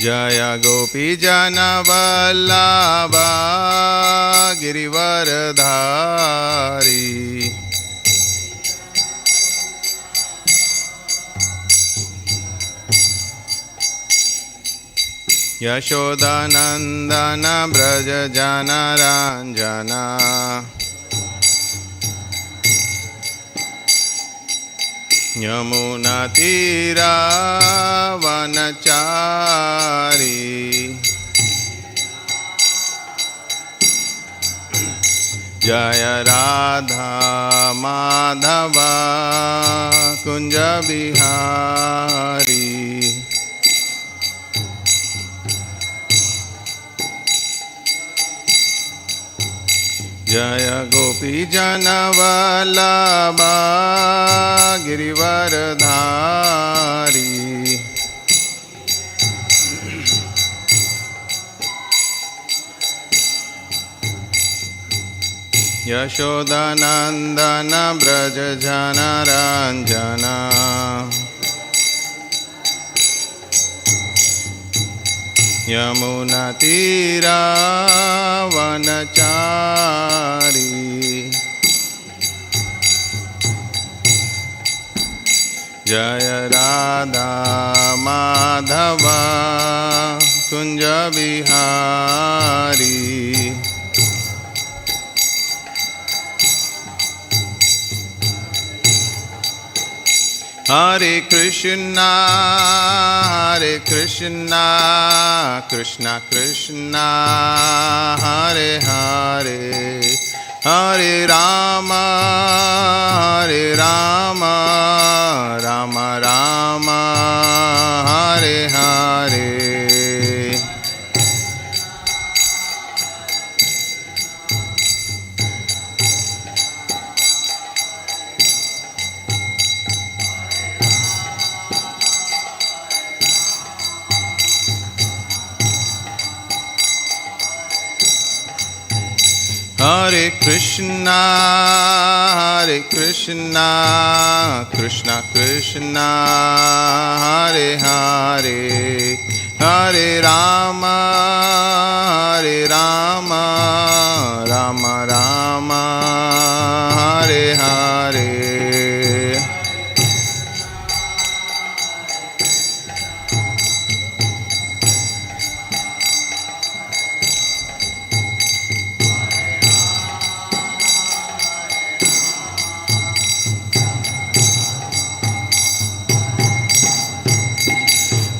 जय गोपीजनवल्लभा गिरिवरधारी यशोदानन्दन व्रज जनरञ्जना यमुनातीरावनचारी जय राधा माधव कुंज बिहारी जय गोपीजनवल्लभा गिरिवरधारी यशोदानन्दन व्रज जनरञ्जना यमुनातीरावनचारी जय Radha Madhav Kunj Bihari Hare Krishna, Krishna Krishna, Hare Hare, Hare Rama, Rama Rama, Hare Hare. Hare Krishna, Krishna Krishna, Hare Hare, Hare Rama, Rama Rama, Hare Hare.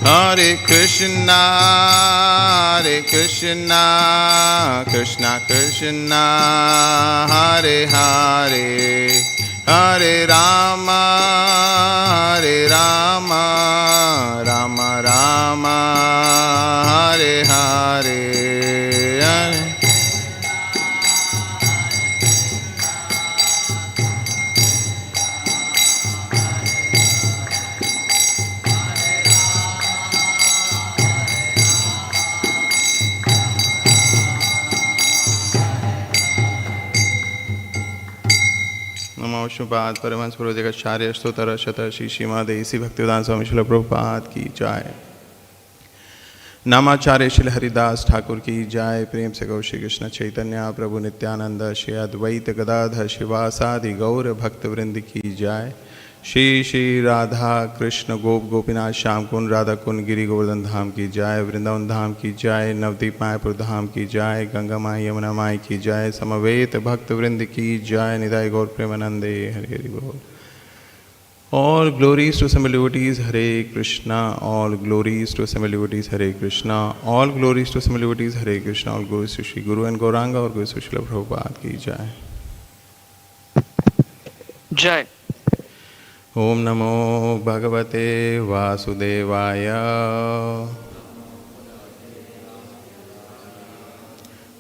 Hare Krishna, Krishna Krishna, Hare Hare, Hare Rama, Rama Rama, Hare Hare. Vishnupad Paramhans प्रभुदेवाचार्य स्तोत्र शत श्री श्रीमद ऐसी भक्तिवेदांत स्वामी श्रील प्रभुपाद की जय। नामाचार्य श्री हरिदास ठाकुर की जय। प्रेम से गौ श्री कृष्ण चैतन्य प्रभु नित्यानंद श्री अद्वैत गदाधर शिवासादि गौर भक्तवृंद की जय। श्री श्री राधा कृष्ण गोप गोपीनाथ श्याम कुंड राधा कुंड गिरि गोवर्धन धाम की जय। वृंदावन धाम की जय। नवदीप मायापुर धाम की जय। गंगा माई यमुना माई की जय। समवेत भक्तवृंद की जय। निदाय गौर प्रेमानंदे हरि हरि बोल। All glories to Assembled devotees, Hare Krishna. All glories to Assembled devotees, Hare Krishna. All glories to Assembled devotees, Hare Krishna. All glories to Shri Guru and Gauranga और Guru Srila Prabhupada की जय। जय। ओम नमो भगवते वासुदेवाय।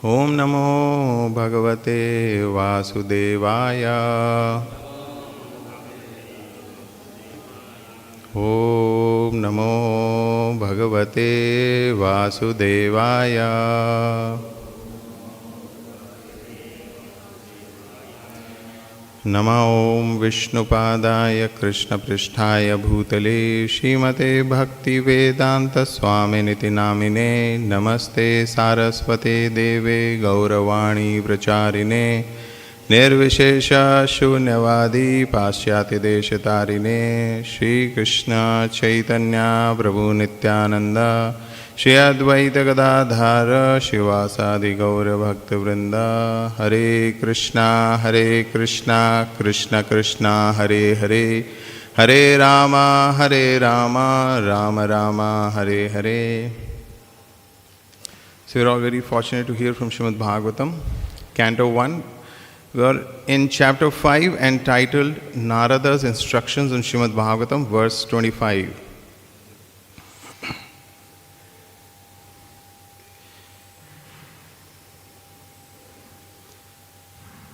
ओम नमो भगवते वासुदेवाय। ओम नमो भगवते वासुदेवाय। नमो ॐ विष्णुपादाय कृष्णपृष्ठाय भूतले श्रीमते भक्तिवेदान्तस्वामिनिति नामिने नमस्ते सारस्वते देवे गौरवाणी प्रचारिणे निर्विशेष शून्यवादी पाश्चात्यदेशतारिणे श्रीकृष्ण चैतन्य प्रभु नित्यानंद श्री अद्वैत गदाधर शिवासादि गौर भक्तवृंद हरे Krishna Krishna Krishna Hare Hare Hare Ram Ram Ram Hare Hare. So we are all very fortunate to hear from Srimad Bhagavatam, Canto 1. We are in chapter 5 entitled Narada's Instructions on Srimad Bhagavatam, verse 25.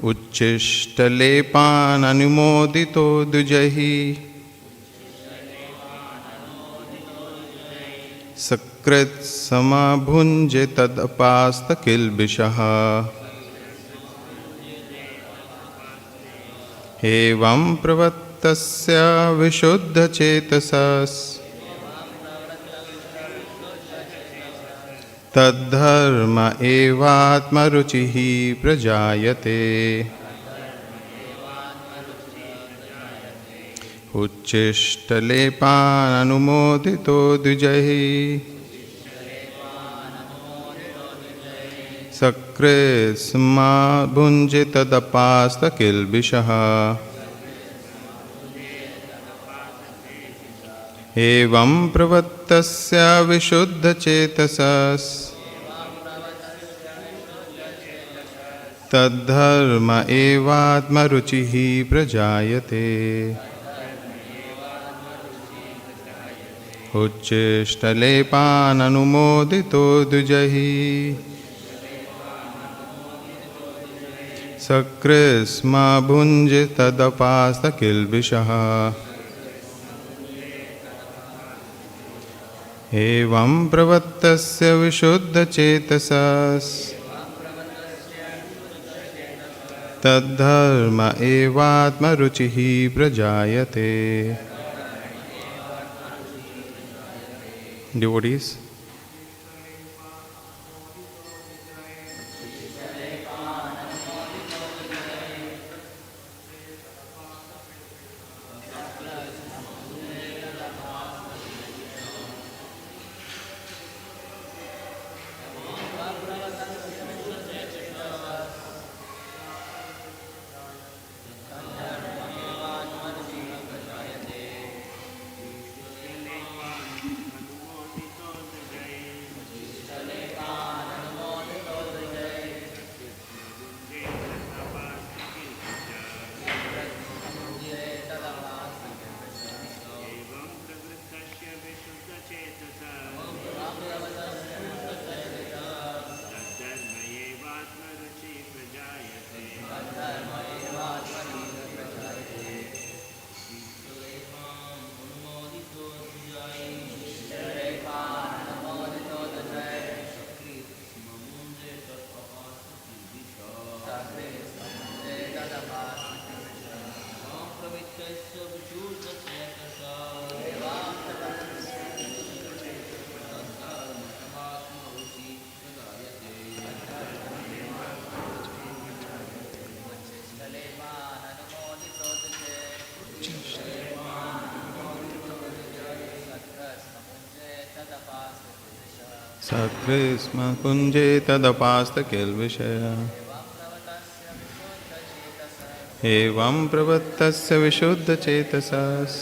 ucchiṣṭa-lepān anumodito dvijaiḥ sakṛt bhuñje tad-apāsta-kilbiṣaḥ evam pravṛttasya viśuddha-cetasas tad-dharma evātma-ruciḥ prajāyate ucchiṣṭa-lepān anumodito dvijaiḥ sakṛt bhuñje tad-apāsta-kilbiṣaḥ evam pravṛttasya viśuddha-cetasas tad-dharma evātma-ruciḥ prajāyate ucchiṣṭa-lepān anumodito dvijaiḥ sakṛt bhuñje tad-apāsta-kilbiṣaḥ evam pravṛttasya viśuddha-cetasas tad-dharma evātma-ruciḥ prajāyate. Devotees, sakṛt bhuñje tad-apāsta-kilbiṣaḥ evam pravṛttasya viśuddha-cetasas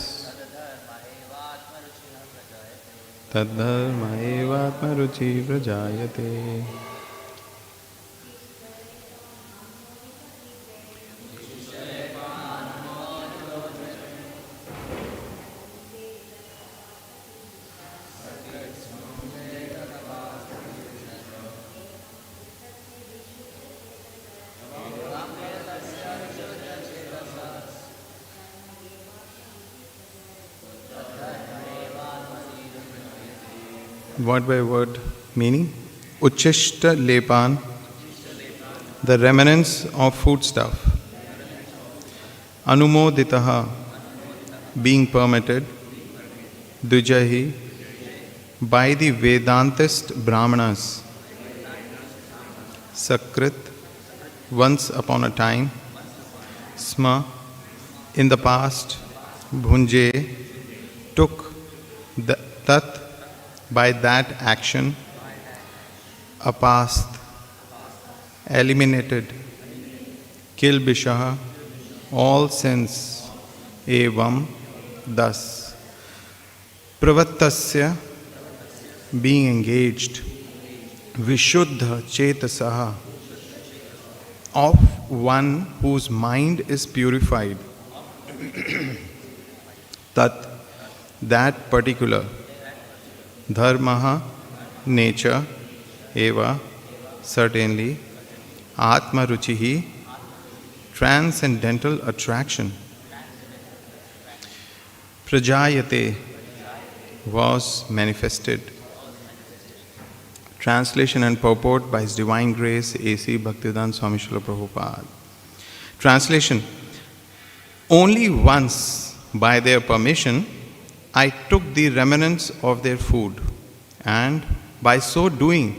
tad-dharma evātma-ruciḥ prajāyate. Word by word meaning. ucchiṣṭa-lepān, the remnants of foodstuff. anumoditaḥ, being permitted, dvijaiḥ, by the Vedāntist brāhmaṇas, sakṛt, once upon a time, sma, in the past, bhuñje, took the tat, by that action, apāst, eliminated, kilbiṣaḥ, all sins, evam, thus, pravṛttasya, being engaged, viśuddha-cetasas, of one whose mind is purified, tad, that particular, dharmaḥ, nature, evam, certainly, ātma-ruciḥ, transcendental attraction, prajāyate, was manifested. Translation and purport by His Divine Grace A.C. Bhaktivedanta Swami Srila Prabhupada. Translation: only once, by their permission, I took the remnants of their food, and by so doing,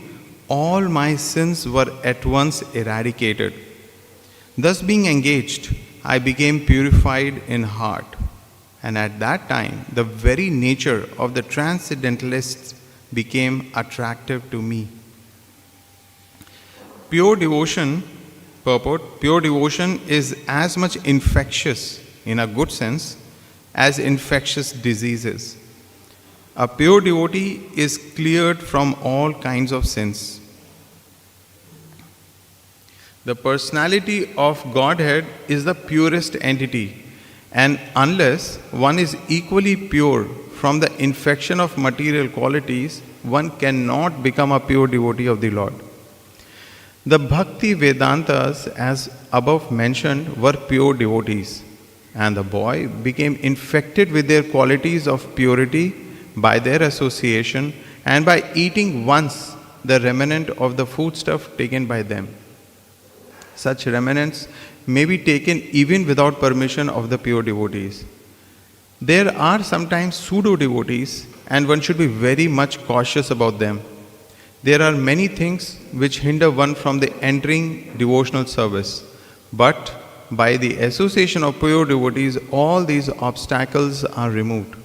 all my sins were at once eradicated. Thus being engaged, I became purified in heart, and at that time, the very nature of the transcendentalists became attractive to me. Pure devotion, purport, pure devotion is as much infectious, in a good sense, as infectious diseases. A pure devotee is cleared from all kinds of sins. The personality of Godhead is the purest entity, and unless one is equally pure from the infection of material qualities, one cannot become a pure devotee of the Lord. The Bhakti Vedantas, as above mentioned, were pure devotees, and the boy became infected with their qualities of purity by their association and by eating once the remnant of the foodstuff taken by them. Such remnants may be taken even without permission of the pure devotees. There are sometimes pseudo-devotees, and one should be very much cautious about them. There are many things which hinder one from the entering devotional service, but by the association of pure devotees, all these obstacles are removed.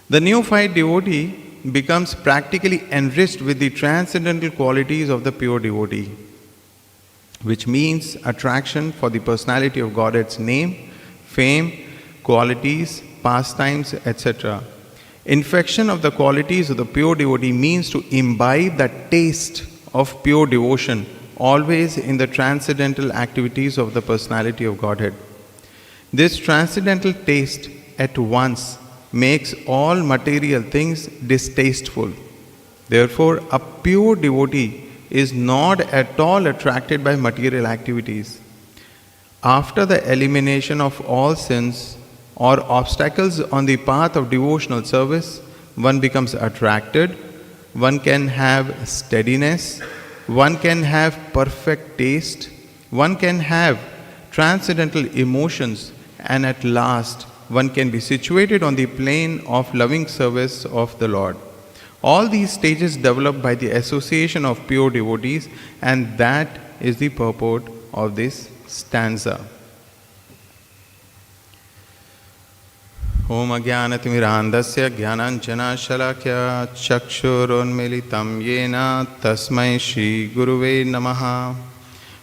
The neophyte devotee becomes practically enriched with the transcendental qualities of the pure devotee, which means attraction for the personality of Godhead's name, fame, qualities, pastimes, etc. Infection of the qualities of the pure devotee means to imbibe the taste of pure devotion always in the transcendental activities of the personality of Godhead. This transcendental taste at once makes all material things distasteful. Therefore, a pure devotee is not at all attracted by material activities. After the elimination of all sins or obstacles on the path of devotional service, one becomes attracted, one can have steadiness, one can have perfect taste, one can have transcendental emotions, and at last one can be situated on the plane of loving service of the Lord. All these stages develop by the association of pure devotees, and that is the purport of this stanza. Om Ajnanatimirandasya Jnananjana Shalakya Chakshurunmilitam Yena Tasmai Shri Guruve Namaha.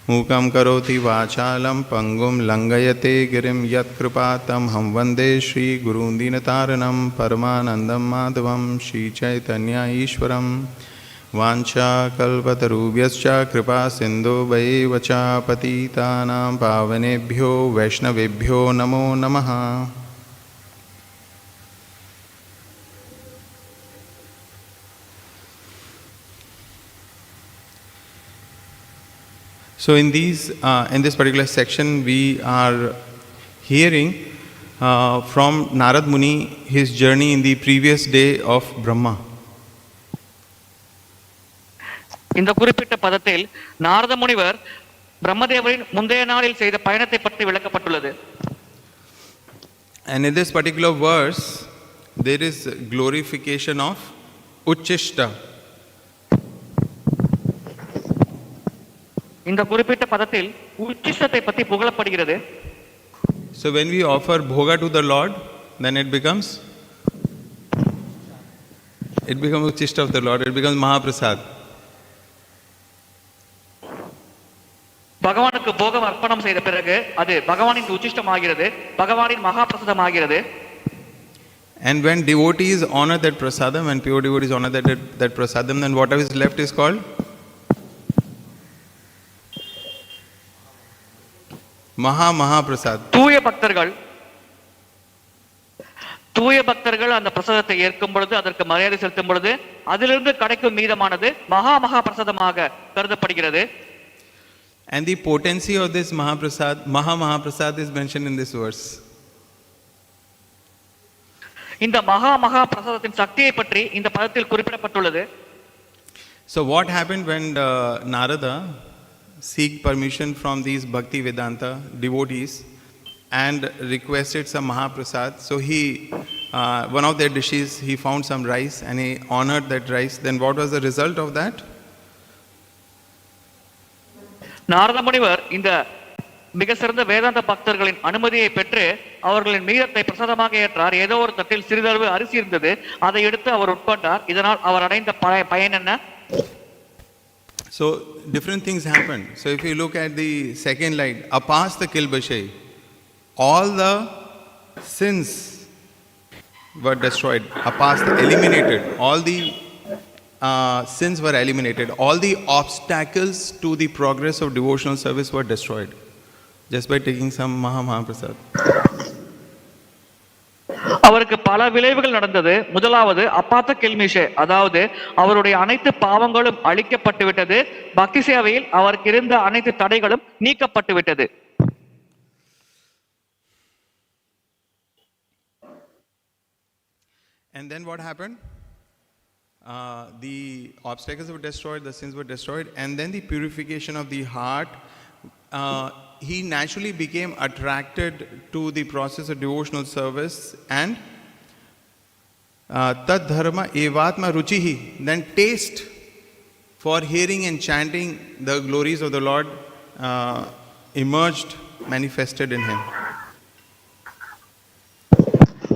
Mukam Karoti Vachalam Pangum Langayate Girim Yat Kripatam Ham Vande Shri Gurun Dinataranam Paramanandam Madhavam Shri Chaitanya Ishwaram. Vancha Kalpatarubhyascha Kripa Sindhu Vaevacha Patitanam Pavanebhyo Vaishnavebhyo Namo Namaha. So in this particular section, we are hearing from Narad Muni his journey in the previous day of Brahma. இந்த குறிப்பிட்ட பதத்தில் நாரத முனிவர் பிரம்மதேவரின் முந்தைய நாளில் செய்த பயணத்தை பற்றி விளக்கப்பட்டுள்ளது. And in this particular verse, there is glorification of ucchiṣṭa. இந்த குறிப்பிட்ட பதத்தில் உச்சிஷ்டத்தை பற்றி புகழப்படுகிறது. So when we offer bhoga to the Lord, then it becomes ucchiṣṭa of the Lord, it becomes mahaprasad. பகவானுக்கு போகம் அர்ப்பணம் செய்த பிறகு அது பகவானின் உச்சிஷ்டமாகிறது, பகவானின் மகாபிரசாதமாகிறது. And when devotees honor that prasadam, and pure devotees honor that prasadam, then whatever is left is called mahaprasad. தூய பக்தர்கள் அந்த பிரசாதத்தை ஏற்கும் பொழுது, அதற்கு மரியாதை செலுத்தும் பொழுது அதிலிருந்து கிடைக்கும் மீதமானது மகா பிரசாதமாக கருதப்படுகிறது. And the potency of this mahaprasad is mentioned in this verse. இந்த மகா பிரசாதத்தின் சக்தியை பற்றி இந்த பதத்தில் குறிப்பிடப்பட்டுள்ளது. So what happened when Narada seek permission from these Bhakti Vedanta devotees and requested some Mahaprasad? So he, one of their dishes, he found some rice and he honored that rice. Then what was the result of that? Narada முனிவர் இந்த மிக சிறந்த வேதாந்த பக்தர்களின் அனுமதியை பெற்று அவர்களின் மீதத்தை பிரசாதமாக ஏற்றார். ஏதோ ஒரு தட்டில் சிறிதளவு அரிசி இருந்தது, அதை எடுத்து அவர் உட்கொண்டார். இதனால் அவர் அடைந்த பயன் என்ன? So different things happened. So if you look at the second line, tad-apāsta-kilbiṣaḥ, all the sins were destroyed. Apāsta, eliminated. All the sins were eliminated. All the obstacles to the progress of devotional service were destroyed just by taking some mahaprasad. அவருக்கு பல விளைவுகள் நடந்தது. முதலாவது அபாத்த-கில்பிஷாஹ், அதாவது அவருடைய அனைத்து பாவங்களும் அழிக்கப்பட்டு விட்டது. பக்தி சேவையில் அவருக்கு இருந்த அனைத்து தடைகளும் நீக்கப்பட்டு விட்டது. And then what happened? The obstacles were destroyed, the sins were destroyed, and then the purification of the heart. He naturally became attracted to the process of devotional service, and tad-dharma evātma-ruciḥ, then taste for hearing and chanting the glories of the Lord emerged, manifested in him.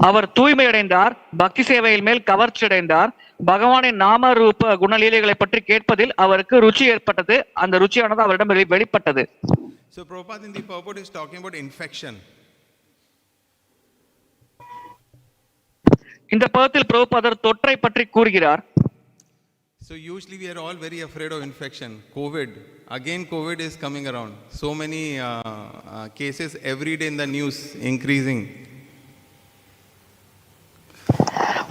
அவர் தூய்மை அடைந்தார், பக்தி சேவையில் மேல் கவர்ச்சி அடைந்தார். பகவானின் நாம ரூப குணலீலைகளை பற்றி கேட்பதில் அவருக்கு ருச்சி ஏற்பட்டது. அந்த ருச்சியானது அவரிடம் வெளிப்பட்டது. So Prabhupada in the purport is talking about infection. இந்த பதத்தில் பிரபுபாதர் தொற்றை பற்றி கூறுகிறார். So usually we are all very afraid of infection. COVID is coming around. So many cases every day in the news increasing.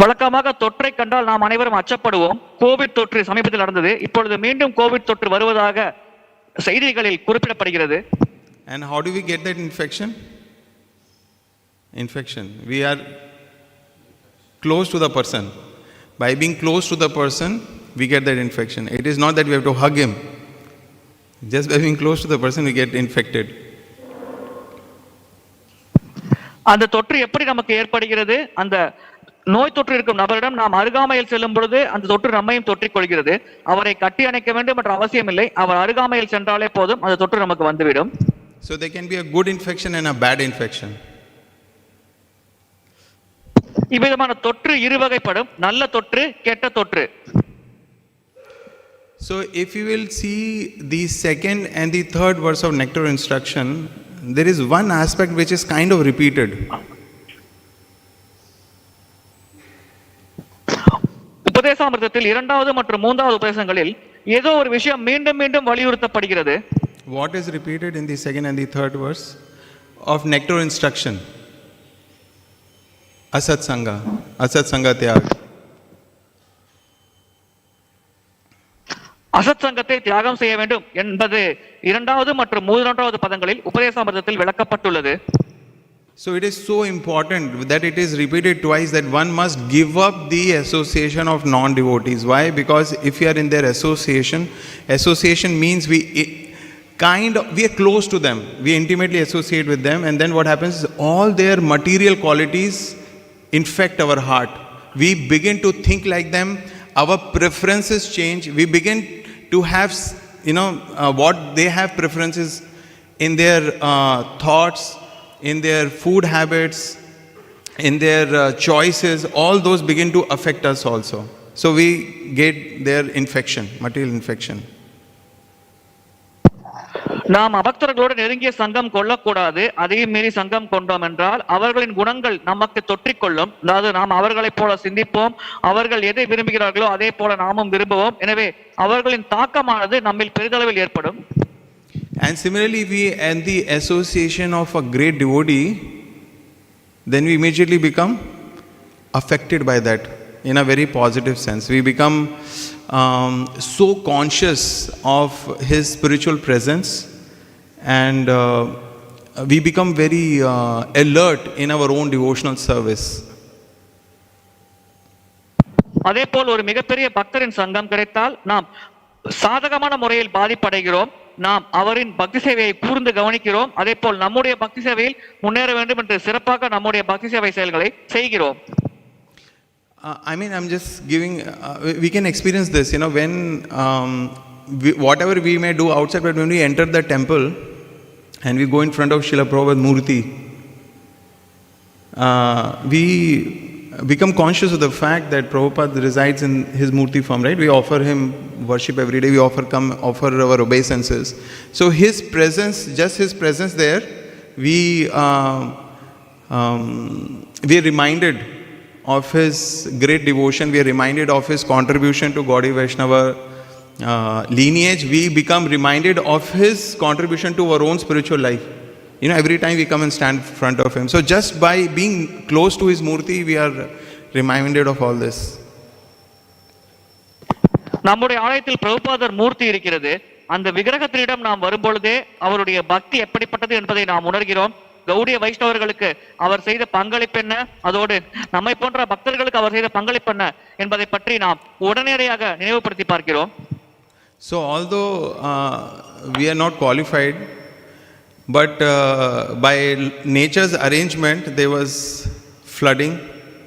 வழக்கமாக தொற்றை கண்டால் நாம் அனைவரும் அச்சப்படுவோம். கோவிட் தொற்று சமீபத்தில் நடந்தது. இப்பொழுது மீண்டும் கோவிட் தொற்று வருவதாக செய்திகளில் குறிப்பிடப்படுகிறது. And how do we get that infection? We are close to the person. By being close to the person, we get that infection. It is not that we have to hug him. Just by being close to the person, we get infected. அந்த தொற்று எப்படி நமக்கு ஏற்படுகிறது? அந்த நோய் தொற்று இருக்கும் நபரிடம் நாம் அருகாமையில் செல்லும் பொழுது அந்த தொற்று நம்மையும் தொற்றிக் கொள்கிறது. அவரை கட்டி அணைக்க வேண்டும் என்ற அவசியம் இல்லை. அவர் அருகாமையில் சென்றாலே போதும் அந்த தொற்று நமக்கு வந்துவிடும். So there can be a good infection and a bad infection. இவ்விதமான தொற்று இருவகைப்படும், நல்ல தொற்று, கெட்ட தொற்று. So if you will see the second and the third verse of nectar instruction, there is one aspect which is kind of repeated. உபதேசாமிர்தத்தில் இரண்டாவது மற்றும் மூன்றாவது உபதேசங்களில் ஏதோ ஒரு விஷயம் மீண்டும் மீண்டும் வலியுறுத்தப்படுகிறது. What is repeated in the second and the third verse of nectar instruction? Asat sanga tyag. அசத் சங்கத்தை தியாகம் செய்ய வேண்டும் என்பது இரண்டாவது மற்றும் மூன்றாவது பதங்களில் உபதேசாமிர்தத்தில் விளக்கப்பட்டுள்ளது. So it is so important that it is repeated twice that one must give up the association of non-devotees. Why? Because if you are in their association means we are close to them, we intimately associate with them, and then what happens is all their material qualities infect our heart. We begin to think like them, our preferences change, we begin to have what they have preferences in their thoughts, in their food habits, in their choices. All those begin to affect us also. So we get their infection, material infection. நாம் அபக்தர்களோடு நெருங்கிய சங்கம் கொள்ளக்கூடாது. அதையும் மீறி சங்கம் கொண்டோம் என்றால் அவர்களின் குணங்கள் நமக்கு தொற்றிக்கொள்ளும். அதாவது நாம் அவர்களைப் போல சிந்திப்போம், அவர்கள் எதை விரும்புகிறார்களோ அதே போல நாமும் விரும்புவோம். எனவே அவர்களின் தாக்கமானது நம்மில் பெரிதளவில் ஏற்படும். And similarly, we and the association of a great devotee, then we immediately become affected by that in a very positive sense. We become so conscious of his spiritual presence, and we become very alert in our own devotional service. அதே போல் ஒரு மிகப்பெரிய பக்தரின் சங்கம் கிடைத்தால் நாம் சாதகமான முறையில் பாதிப்படைகிறோம். நாம் அவரின் பக்தி சேவையை கூர்ந்து கவனிக்கிறோம். அதே போல் நம்முடைய பக்தி சேவையில் முன்னேற வேண்டும் என்று சிறப்பாக நம்முடைய பக்தி சேவை செயல்களை செய்கிறோம். I'm just giving, we can experience this, when whatever we may do outside, but when we enter the temple and we go in front of Srila Prabhupada's Murti, we become conscious of the fact that Prabhupada resides in his Murti form, right? We offer him worship every day, we offer our obeisances. So his presence, just his presence there, we are reminded of his great devotion, we are reminded of his contribution to Gaudiya Vaishnava lineage, we become reminded of his contribution to our own spiritual life. Every time we come and stand in front of him. So just by being close to his Murti, we are reminded of all this. நம்முடைய ஆலயத்தில் பிரபுபாதர் மூர்த்தி இருக்கிறது. அந்த விக்கிரகத்தினிடம் நாம் வரும்பொழுதே அவருடைய பக்தி எப்படிப்பட்டது என்பதை நாம் உணர்கிறோம். கௌடிய வைஷ்ணவர்களுக்கு அவர் செய்த பங்களிப்பு என்ன, அதோடு நம்மை போன்ற பக்தர்களுக்கு அவர் செய்த பங்களிப்பு என்ன என்பதை பற்றி நாம் உடனடியாக நினைவுபடுத்தி பார்க்கிறோம். So although we are not qualified, but by nature's arrangement there was flooding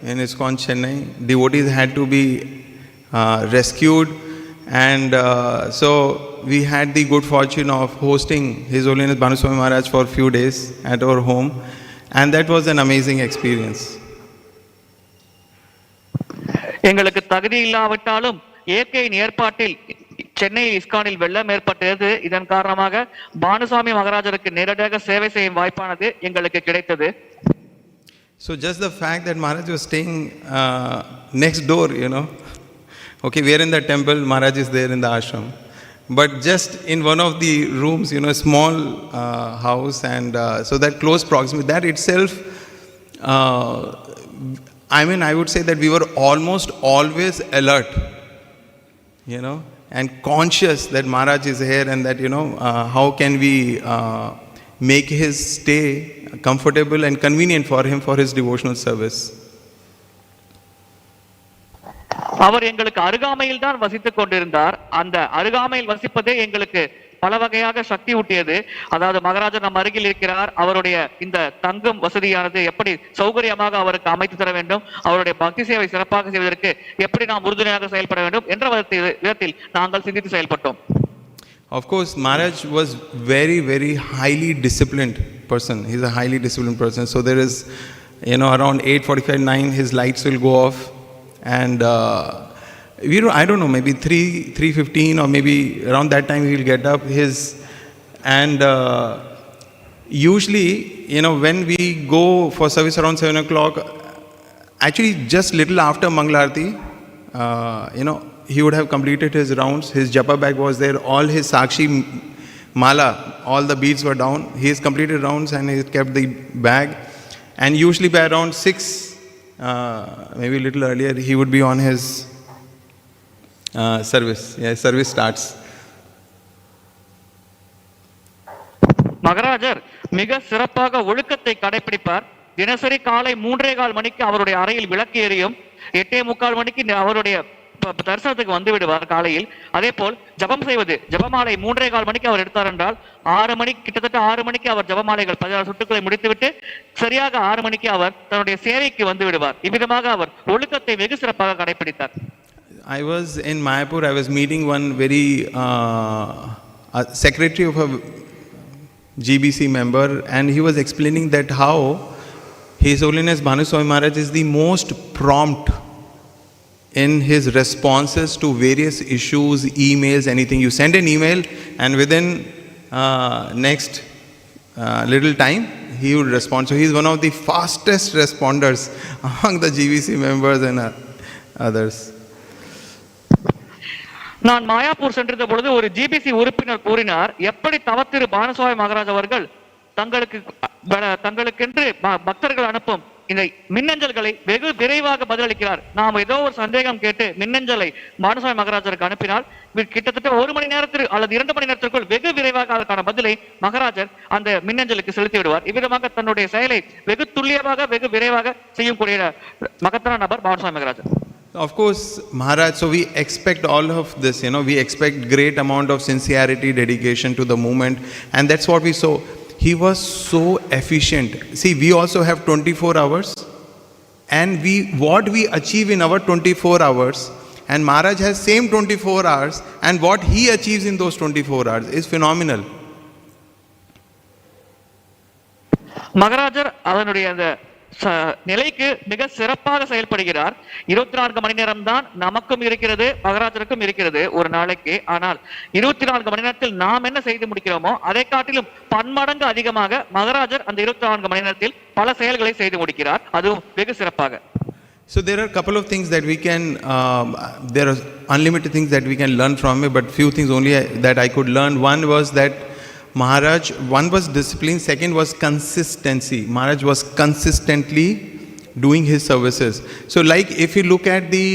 in ISKCON Chennai. Devotees had to be rescued, and so we had the good fortune of hosting His Holiness Bhanu Swami Maharaj for a few days at our home, and that was an amazing experience. எங்களுக்கு தகுதி இல்லாவிட்டாலும் இயற்கையின் ஏற்பாட்டில் சென்னையில் இஸ்கானில் வெள்ளம் ஏற்பட்டது. இதன் காரணமாக பானுசாமி மகாராஜருக்கு நேரடியாக சேவை செய்யும் வாய்ப்பானது எங்களுக்கு கிடைத்தது. So just the fact that Maharaj was staying next door, okay, we are in the temple, Maharaj is there in the ashram, but just in one of the rooms, small house, and so that close proximity, that itself, I would say that we were almost always alert, and conscious that Maharaj is here, and that how can we make his stay comfortable and convenient for him for his devotional service. அவர் எங்களுக்கு அருகாமையில் தான் வசித்துக் கொண்டிருந்தார். அந்த அருகாமையில் வசிப்பதே எங்களுக்கு பல வகையாக சக்தி ஊட்டியது. அதாவது மகாராஜர் நம் அருகில் இருக்கிறார், அவருடைய இந்த தங்கும் வசதியானது எப்படி சௌகரியமாக அவருக்கு அமைத்து தர வேண்டும், அவருடைய பக்தி சேவை சிறப்பாக செய்வதற்கு எப்படி நாம் உறுதுணையாக செயல்பட வேண்டும் என்ற விதத்தில் நாங்கள் சிந்தித்து செயல்பட்டோம். Of course, Maharaj was very, very highly disciplined person. He's a highly disciplined person. So there is, around 8:45, 9, his lights will go off, and I don't know, maybe 3:15 or maybe around that time he will get up. Usually, when we go for service around 7 o'clock, actually just little after Mangalarti, he would have completed his rounds. His japa bag was there, all his sakshi mala, all the beads were down. He has completed rounds and he kept the bag. And usually by around 6, maybe a little earlier, he would be on his service. Service starts. மகாராஜர் மிக சிறப்பாக ஒழுக்கத்தை கடைபிடிப்பார். தினசரி காலை 3:15 மணிக்கு அவருடைய அறையில் விளக்கு எரியும். 8:45 மணிக்கு அவருடைய தரிசனத்துக்கு வந்து விடுவார் காலையில். அதே போல் ஜபம் செய்வது, ஜபமாலை 3:15 மணிக்கு அவர் எடுத்தார் என்றால் 6 மணிக்கு, கிட்டத்தட்ட 6 மணிக்கு அவர் ஜபமாலைகள் 16 சுட்டுக்களை முடித்துவிட்டு சரியாக 6 மணிக்கு அவர் தன்னுடைய சேவைக்கு வந்து விடுவார். இவ்விதமாக அவர் ஒழுக்கத்தை வெகு சிறப்பாக கடைபிடித்தார். I was in Mayapur. I was meeting one very secretary of a GBC member, and he was explaining that how His Holiness Bhanu Swami Maharaj is the most prompt in his responses to various issues, emails, anything. You send an email, and within next little time, he would respond. So he is one of the fastest responders among the GBC members and others. நான் மாயாப்பூர் சென்றிருந்த பொழுது ஒரு GBC உறுப்பினர் கூறினார், எப்படி தவத்திரு பானுசுவாமி மகாராஜ் அவர்கள் தங்களுக்கென்று பக்தர்கள் அனுப்பும் இந்த மின்னஞ்சல்களை வெகு விரைவாக பதிலளிக்கிறார். நாம் ஏதோ ஒரு சந்தேகம் கேட்டு மின்னஞ்சலை பானுசுவாமி மகாராஜருக்கு அனுப்பினால் கிட்டத்தட்ட 1 மணி நேரத்திற்கு அல்லது 2 மணி நேரத்திற்குள் வெகு விரைவாக அதற்கான பதிலை மகாராஜர் அந்த மின்னஞ்சலுக்கு செலுத்தி விடுவார். இவ்விதமாக தன்னுடைய செயலை வெகு துல்லியமாக வெகு விரைவாக செய்யக்கூடிய மகத்தான நபர் பானுசுவாமி மகாராஜர். Of course, Maharaj, so we expect all of this, we expect great amount of sincerity, dedication to the movement, and that's what we saw. He was so efficient. See, we also have 24 hours, and what we achieve in our 24 hours, and Maharaj has same 24 hours, and what he achieves in those 24 hours is phenomenal. மகாராஜர் அதனுடைய அந்த நிலைக்கு மிக சிறப்பாக செயல்படுகிறார். 24 மணி நேரம் தான் நமக்கும் இருக்கிறது, மகாராஜருக்கும் இருக்கிறது ஒரு நாளைக்கு. ஆனால் 24 மணி நேரத்தில் நாம் என்ன செய்து முடிக்கிறோமோ அதை காட்டிலும் பன்மடங்கு அதிகமாக மகாராஜர் அந்த 24 மணி நேரத்தில் பல செயல்களை செய்து முடிக்கிறார், அதுவும் வெகு சிறப்பாக. So there are a couple of things that we can, there are unlimited things that we can learn from it, but few things only that I could learn. One was that Maharaj, one was discipline, second was consistency. Maharaj was consistently doing his services. So like if you look at the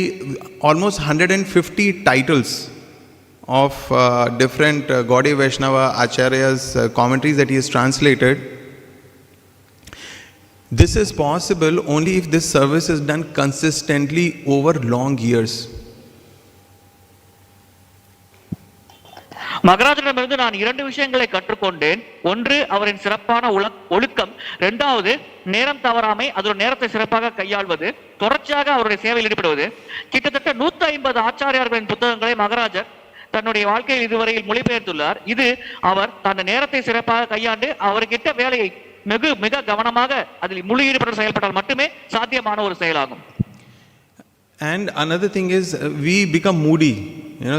almost 150 titles of different Gaudiya Vaishnava Acharyas commentaries that he has translated, this is possible only if this service is done consistently over long years. மகாராஜரிடமிருந்து நான் 2 விஷயங்களை கற்றுக்கொண்டேன். ஒன்று அவரின் சிறப்பான ஒழுக்கம், 2வது நேரம் தவறாமை, அதோட நேரத்தை சிறப்பாக கையாள்வது, தொடர்ச்சியாக அவருடைய சேவையில் ஈடுபடுவது. கிட்டத்தட்ட 150 ஆச்சாரியார்களின் புத்தகங்களை மகாராஜர் தன்னுடைய வாழ்க்கையில் இதுவரையில் மொழிபெயர்த்துள்ளார். இது அவர் தன் நேரத்தை சிறப்பாக கையாண்டு அவர்கிட்ட வேலையை மிக கவனமாக அதில் முழு ஈடுபட்டு செயல்பட்டால் மட்டுமே சாத்தியமான ஒரு செயலாகும். And another thing is we become moody.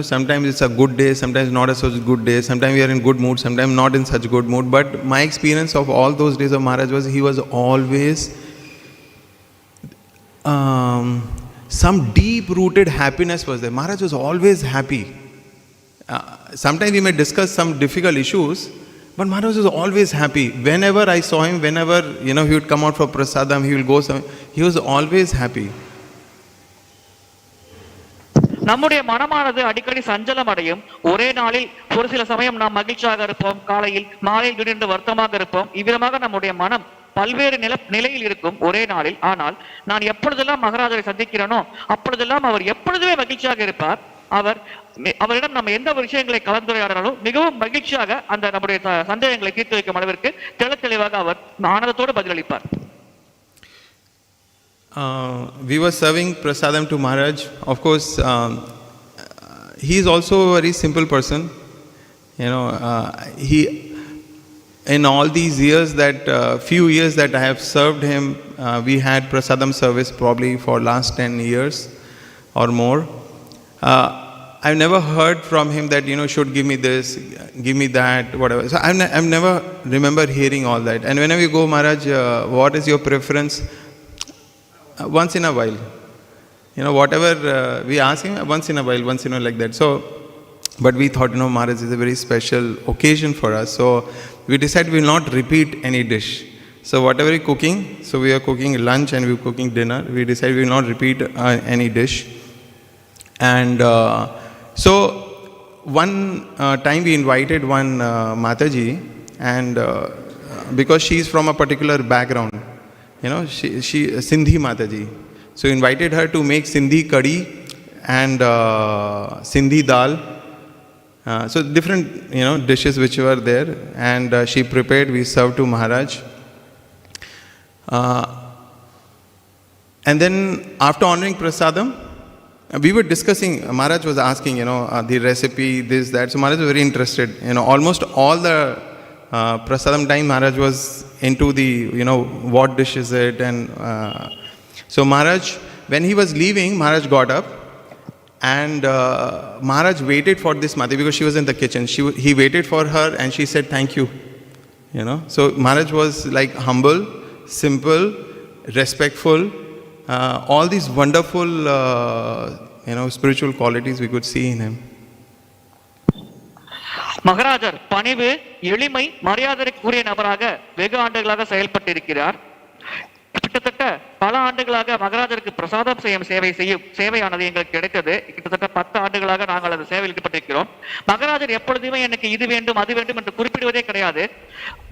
Sometimes it's a good day, sometimes not a such good day, sometimes we are in good mood, sometimes not in such good mood. But my experience of all those days of Maharaj was he was always some deep rooted happiness was there. Maharaj was always happy. Sometimes we may discuss some difficult issues, but Maharaj was always happy. Whenever I saw him, whenever he would come out for prasadam, he will go somewhere, he was always happy. நம்முடைய மனமானது அடிக்கடி சஞ்சலம் அடையும். ஒரே நாளில் ஒரு சில சமயம் நாம் மகிழ்ச்சியாக இருப்போம், காலையில் மாலையில் திடீரென்று வருத்தமாக இருப்போம். இவ்விதமாக நம்முடைய மனம் பல்வேறு நிலையில் இருக்கும் ஒரே நாளில். ஆனால் நான் எப்பொழுதெல்லாம் மகாராஜரை சந்திக்கிறேனோ அப்பொழுதெல்லாம் அவர் எப்பொழுதுமே மகிழ்ச்சியாக இருப்பார். அவரிடம் நம்ம எந்த விஷயங்களை கலந்துரையாடினாலும் மிகவும் மகிழ்ச்சியாக அந்த நம்முடைய சந்தேகங்களை தீர்த்து வைக்கும் அளவிற்கு தெளிவாக அவர் ஆனந்தத்தோடு பதிலளிப்பார். We were serving prasadam to Maharaj. Of course, he is also a very simple person. He, in all these years few years that I have served him, we had prasadam service probably for last 10 years or more. I've never heard from him that should give me this, give me that, whatever. So I've never remember hearing all that. And whenever you go, Maharaj, what is your preference? Once in a while, whatever we ask him, once in a while, like that. So, but we thought, Maharaj is a very special occasion for us. So we decided we will not repeat any dish. So whatever we're cooking, so we are cooking lunch and we are cooking dinner. We decided we will not repeat any dish. And so one time we invited one Mataji, and because she is from a particular background, she Sindhi Mataji. So invited her to make Sindhi curry and Sindhi dal. So different, dishes which were there, and she prepared. We served to Maharaj. And then after honoring prasadam, we were discussing. Maharaj was asking, the recipe, this, that. So Maharaj was very interested. Almost all the prasadam time, Maharaj was into the, what dish is it, and so Maharaj, when he was leaving, Maharaj got up. And Maharaj waited for this Mati because she was in the kitchen. He waited for her and she said, thank you. So Maharaj was like humble, simple, respectful, all these wonderful, spiritual qualities we could see in him. மகாராஜர் பணிவு, எளிமை, மரியாதைக்குரிய நபராக வெகு ஆண்டுகளாக செயல்பட்டிருக்கிறார். கிட்டத்தட்ட பல ஆண்டுகளாக மகாராஜருக்கு பிரசாதம் செய்யும் சேவையானது எங்களுக்கு கிடைத்தது. கிட்டத்தட்ட 10 ஆண்டுகளாக நாங்கள் அந்த சேவையில் ஈடுபட்டிருக்கிறோம். மகாராஜர் எப்பொழுதுமே எனக்கு இது வேண்டும் அது வேண்டும் என்று குறிப்பிடுவதே கிடையாது.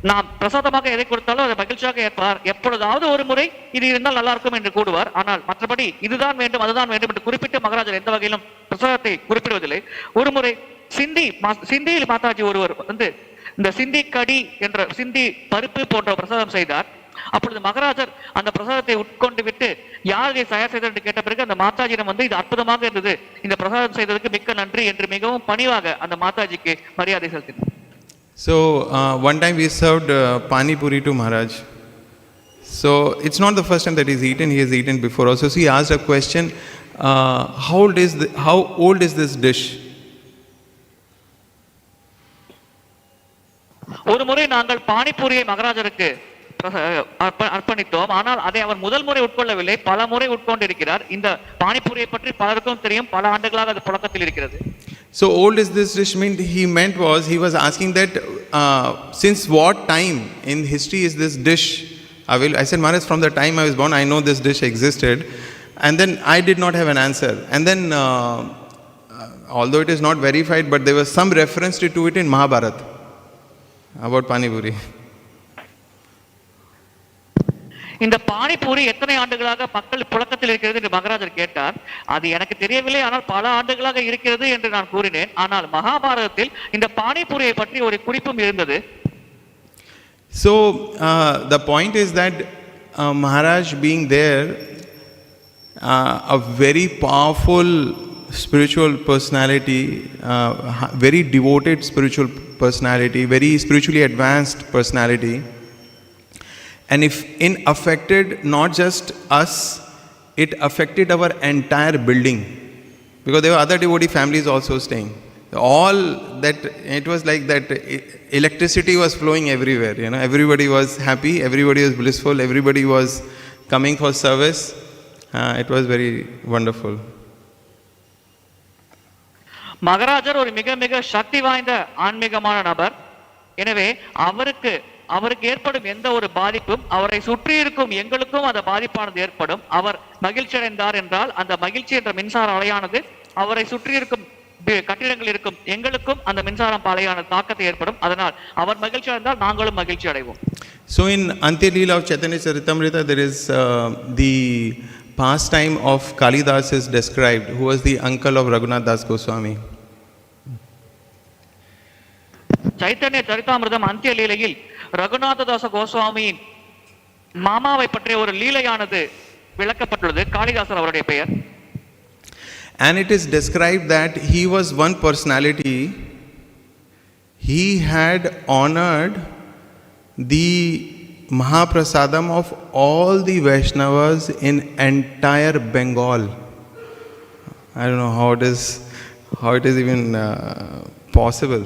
நாம் பிரசாதமாக எதை கொடுத்தாலும் அதை மகிழ்ச்சியாக ஏற்பார். எப்பொழுதாவது ஒரு முறை இது இருந்தால் நல்லா இருக்கும் என்று கூடுவார். ஆனால் மற்றபடி இதுதான் வேண்டும் அதுதான் வேண்டும் என்று குறிப்பிட்டு மகாராஜர் எந்த வகையிலும் பிரசாதத்தை குறிப்பிடுவதில்லை. ஒரு முறை சிந்தியில் மாதாஜி ஒருவர் இந்த சிந்தி கடி என்ற சிந்தி பருப்பு போன்ற பிரசாதம் செய்தார். அப்பொழுது மகாராஜர் அந்த பிரசாதத்தை உட்கொண்டு விட்டு யார் இதை தயார் செய்தது என்று கேட்ட பிறகு அந்த மாதாஜிடம் இது அற்புதமாக இருந்தது, இந்த பிரசாதம் செய்ததற்கு மிக்க நன்றி என்று மிகவும் பணிவாக அந்த மாதாஜிக்கு மரியாதை செலுத்தினார். So one time we served pani puri to Maharaj. So it's not the first time that he's eaten, he has eaten before also. So he asked a question, how old is this dish? ஒரு முறை நாங்கள் பானிபூரியை மகாராஜருக்கு அர்ப்பணித்தோம். ஆனால் அதை அவர் முதல் முறை உட்கொள்ளவில்லை, பல முறை உட்கொண்டிருக்கிறார். இந்த பானிபூரியை பற்றி பலருக்கும் தெரியும், பல ஆண்டுகளாக அது புழக்கத்தில் இருக்கிறது. So old is this dish meant he was asking that since what time in history is this dish available? I said, Maharaj, from the time I was born I know this dish existed. And then I did not have an answer. And then although it is not verified, but there was some reference to it in Mahabharata about pani puri. இந்த பானிபூரி எத்தனை ஆண்டுகளாக மக்கள் புழக்கத்தில் இருக்கிறது என்று மகாராஜர் கேட்டார். அது எனக்கு தெரியவில்லை, ஆனால் பல ஆண்டுகளாக இருக்கிறது என்று நான் கூறினேன். ஆனால் மகாபாரதத்தில் இந்த பானிபூரியை பற்றி ஒரு குறிப்பும் இருந்தது. So the point is that Maharaj being there, a very powerful spiritual personality, very devoted spiritual personality, very spiritually advanced personality. And if it affected not just us, it affected our entire building, because there were other devotee families also staying. All that, it was like that electricity was flowing everywhere. Everybody was happy, everybody was blissful, everybody was coming for service. It was very wonderful. மகாராஜர் ஒரு மிக மிக சக்தி வாய்ந்த ஆன்மீகமான நபர். எனவே அவருக்கு ஏற்படும் எந்த ஒரு பாதிப்பும் அவரை சுற்றி இருக்கும் எங்களுக்கும் அந்த பாதிப்பானது ஏற்படும். அவர் மகிழ்ச்சி அடைந்தார் என்றால் அந்த மகிழ்ச்சி என்ற மின்சார அலையானது அவரை சுற்றி இருக்கும் கட்டிடங்கள் இருக்கும் எங்களுக்கும் அந்த மின்சாரம் அலையான தாக்கத்தை ஏற்படும். அதனால் அவர் மகிழ்ச்சி அடைந்தால் நாங்களும் மகிழ்ச்சி அடைவோம். So in Antya-leela of Chaitanya Charitamrita there is the pastime of Kalidas is described, who was the uncle of Raghunath Das Goswami. Chaitanya சரிதாமிர்தம் அந்திய லீலையில் ரகுநாததாச கோஸ்வாமியின் மாமாவை பற்றிய ஒரு லீலையானது விளக்கப்பட்டுள்ளது. காளிதாசர் அவருடைய பெயர். And it is described that he was one personality. He had honored the Mahaprasadam of all the Vaishnavas in entire Bengal. I don't know how it is even possible.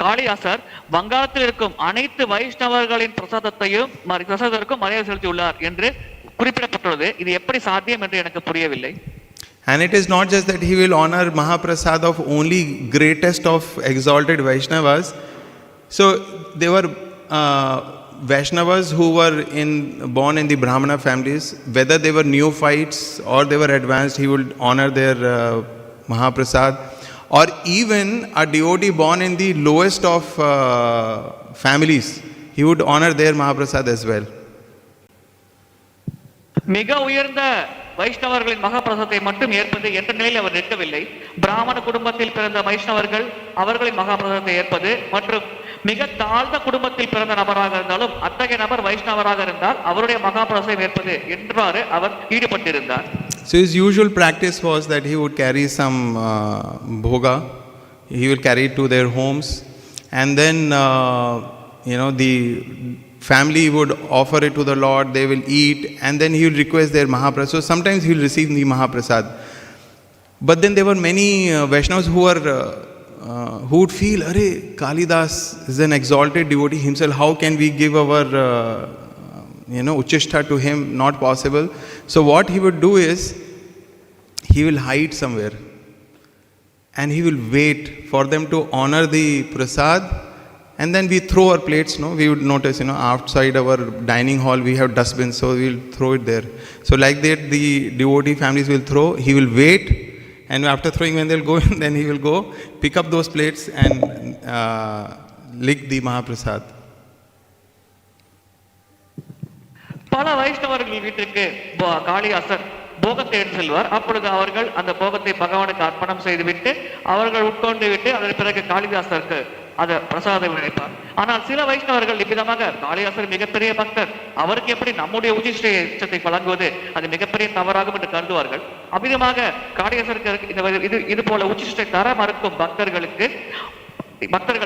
Kalidasa வங்காளத்தில் இருக்கும் அனைத்து வைஷ்ணவர்களின் பிரசாதத்திற்கும் மரியாதை செலுத்தியுள்ளார் என்று குறிப்பிடப்பட்டுள்ளது. இது எப்படி சாத்தியம் என்று எனக்கு புரியவில்லை. And it is not just that he will honor Mahaprasad of only greatest of exalted Vaishnavas. So there were Vaishnavas who were born in the Brahmana families, whether they were neophytes or they were advanced, he would honor their Mahaprasad. Or even a devotee born in the lowest of families, he would honor their Mahaprasad as well. மிக உயர்ந்த வைஷ்ணவர்களின் மகாபிரசாதத்தை மட்டும் ஏற்பது என்ற நிலையில் அவர் நிற்கவில்லை. பிராமண குடும்பத்தில் பிறந்த வைஷ்ணவர்கள் அவர்களின் மகாபிரசாதத்தை ஏற்பது மற்றும் மிக தாழ்ந்த குடும்பத்தில் பிறந்த நபராக இருந்தாலும் அத்தகைய நபர் வைஷ்ணவராக இருந்தால் அவருடைய மகாபிரசாதம் ஏற்பது என்றாறு அவர் ஈடுபட்டிருந்தார். So his usual practice was that he would carry some bhoga, he will carry it to their homes, and then the family would offer it to the Lord, they will eat, and then he will request their Mahaprasad. So sometimes he will receive the Mahaprasad. But then there were many Vaishnavas who would feel, Arey, Kalidas is an exalted devotee himself, how can we give our ucchiṣṭa to him? Not possible. So what he would do is, he will hide somewhere and he will wait for them to honor the prasad, and then we throw our plates. We would notice, outside our dining hall we have dustbins, so we will throw it there. So like that the devotee families will throw, he will wait, and after throwing, when they'll go, then he will go pick up those plates and lick the Mahaprasad. பல வைஷ்ணவர்கள் வீட்டுக்கு காளிதாசர் போகத்தை எடுத்து செல்வார். அப்பொழுது அவர்கள் அந்த போகத்தை பகவானுக்கு அர்ப்பணம் செய்துவிட்டு அவர்கள் உட்கொண்டு விட்டு அதன் பிறகு காளிதாசருக்கு அதை பிரசாதம் நினைப்பார். ஆனால் சில வைஷ்ணவர்கள் இவ்விதமாக, காளிதாசர் மிகப்பெரிய பக்தர், அவருக்கு எப்படி நம்முடைய உச்சிஷ்டத்தை வழங்குவது அது மிகப்பெரிய தவறாகும் என்று கருதுவார்கள். அவ்விதமாக காளிதாசருக்கு இது போல உச்சிஷ்டை தர மறுக்கும் பக்தர்கள்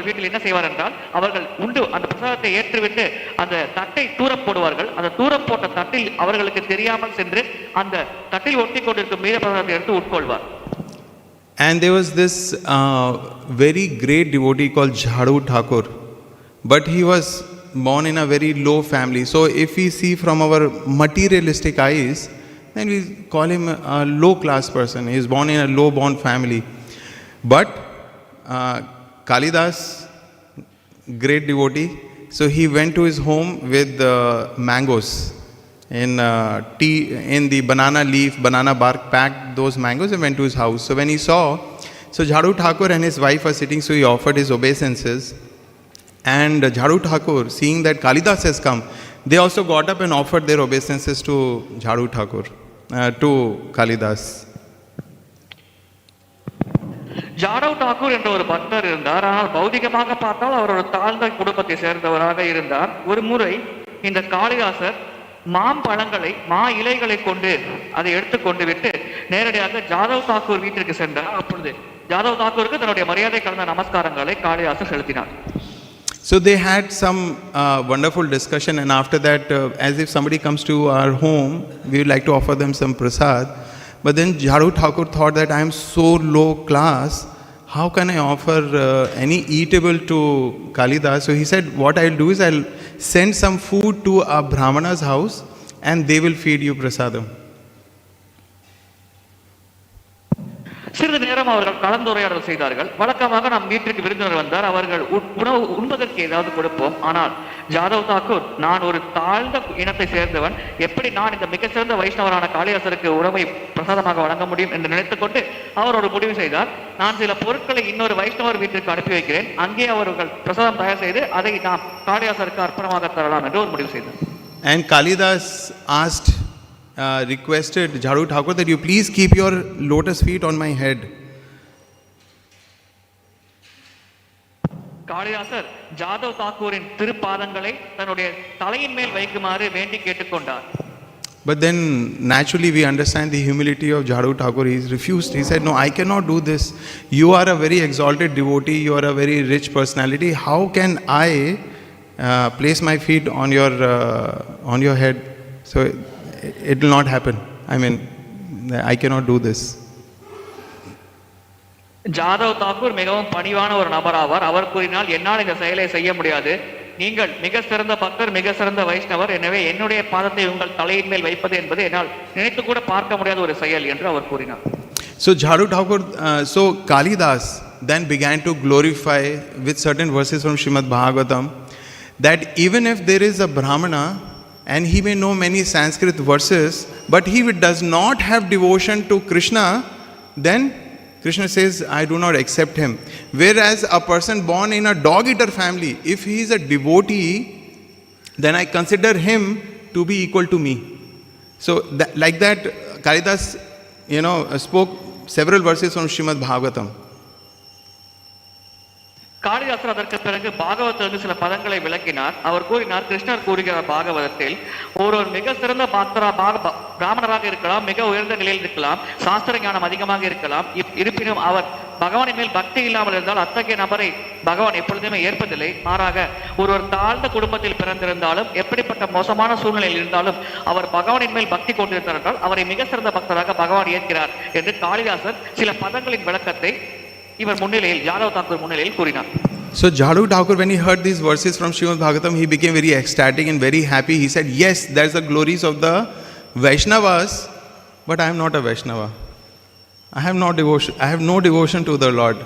வீட்டில் என்ன செய்வார் என்றால், அவர்கள் உண்டு அந்த பிரசாதத்தை ஏற்றுவிட்டு அந்த தட்டை தூர போடுவார்கள். அந்த தூர போட்ட தட்டில் அவர்களுக்கு தெரியாமல் சென்று அந்த தட்டில் ஒட்டி கொண்டிருக்கும் மீத பிரசாதத்தை எடுத்து உட்கொள்வார். And there was this very great devotee called Jhadu Thakur, but he was born in a very low family. So if we see from our materialistic eyes, then we call him a low class person. He is born in a low born family. But Kalidas, great devotee, so he went to his home with mangoes in the banana leaf, banana bark, packed those mangoes and went to his house. So when he saw, Jhadu Thakur and his wife are sitting, so he offered his obeisances. And Jhadu Thakur, seeing that Kalidas has come, they also got up and offered their obeisances to Jhadu Thakur, to Kalidas. ஜாடவ் Thakur என்ற ஒரு பக்தர் இருந்தார். ஆனால் பௌதிகமாக பார்த்தால் அவர் ஒரு தாழ்ந்த குடும்பத்தை சேர்ந்தவராக இருந்தார். ஒரு முறை இந்த காளிதாசர் மாம்பழங்களை இலைகளை கொண்டு அதை எடுத்துக்கொண்டு விட்டு நேரடியாக ஜாதவ் தாக்கூர் வீட்டிற்கு சென்றார். அப்பொழுது ஜாதவ் தாக்கூருக்கு தன்னுடைய மரியாதை கலந்த நமஸ்காரங்களை காளிதாசர் செலுத்தினார். So they had some wonderful discussion, and after that, as if somebody comes to our home, we would like to offer them some prasad. But then Jhadu Thakur thought that I am so low class, how can I offer any eatable to Kalidas? So he said, what I'll do is I'll send some food to a brāhmaṇa's house and they will feed you prasadam. சிறிது நேரம் அவர்கள் கலந்துரையாடல் செய்தார்கள். வழக்கமாக நம் வீட்டிற்கு விருந்தினர் வந்தார், அவர்கள் உணவு உண்பதற்கு ஏதாவது கொடுப்போம். ஆனால் ஜாதவ் தாக்கூர், நான் ஒரு தாழ்ந்த இனத்தை சேர்ந்தவன், எப்படி நான் இந்த மிக சிறந்த வைஷ்ணவரான காளிதாசருக்கு உணவை பிரசாதமாக வழங்க முடியும் என்று நினைத்துக்கொண்டு அவர் ஒரு முடிவு செய்தார். நான் சில பொருட்களை இன்னொரு வைஷ்ணவர் வீட்டிற்கு அனுப்பி வைக்கிறேன், அங்கே அவர்கள் பிரசாதம் தயார் செய்து அதை நாம் காளிதாசருக்கு அர்ப்பணமாக தரலாம் என்று ஒரு முடிவு செய்தார். And Kalidas requested Jhadu Thakur that you please keep your lotus feet on my head. Kalidasa Jadhav தாக்கூரின் திருப்பாதங்களை தன்னுடைய தலையின் மேல் வைக்குமாறு வேண்டி கேட்டுக்கொண்டார். But then naturally we understand the humility of Jhadu Thakur. He refused. He said, no, I cannot do this. You are a very exalted devotee. You are a very rich personality. How can I place my feet on your head? So it will not happen. I mean, I cannot do this. Jadhav Thakur மிகவும் பணிவான ஒரு நபர் ஆவார். அவர் கூறினால், என்னால் இந்த செயலை செய்ய முடியாது. நீங்கள் மிக சிறந்த பக்தர், மிக சிறந்த வைஷ்ணவர், எனவே என்னுடைய பாதத்தை உங்கள் தலையின் மேல் வைப்பது என்பது என்னால் நினைத்து கூட பார்க்க முடியாத ஒரு செயல் என்று அவர் கூறினார். So Jhadu Thakur, so Kalidas then began to glorify with certain verses from Srimad Bhagavatam that even if there is a Brahmana and he may know many Sanskrit verses, but he does not have devotion to Krishna, then Krishna says, I do not accept him. Whereas a person born in a dog-eater family, if he is a devotee, then I consider him to be equal to me. So like that, Kalidas, spoke several verses from Srimad Bhagavatam. Kalidasa அதற்கு பிறகு பாகவத்திலிருந்து சில பதங்களை விளக்கினார். அவர் கூறினார், கிருஷ்ணர் கூறுகிறார் பாகவதத்தில், ஒருவர் மிக சிறந்த பிராமணராக இருக்கலாம், மிக உயர்ந்த நிலையில் இருக்கலாம், சாஸ்திர ஞானம் அதிகமாக இருக்கலாம், இருப்பினும் அவர் பகவானின் மேல் பக்தி இல்லாமல் இருந்தால் அத்தகைய நபரை பகவான் எப்பொழுதுமே ஏற்பதில்லை. மாறாக ஒருவர் தாழ்ந்த குடும்பத்தில் பிறந்திருந்தாலும், எப்படிப்பட்ட மோசமான சூழ்நிலையில் இருந்தாலும் அவர் பகவானின் மேல் பக்தி கொண்டிருந்தார் என்றால் அவரை மிக சிறந்த பக்தராக பகவான் ஏற்கிறார் என்று காளிதாசர் சில பதங்களின் விளக்கத்தை இவர் முன்னிலையில், ஜாதவ் தாக்கூர் முன்னிலையில் கூறினார். So Jadhav Thakur, when he heard these verses from Srimad Bhagavatam, he became very ecstatic and very happy. He said, yes, there's the glories of the Vaishnavas, but I am not a Vaishnava. I have no devotion to the Lord.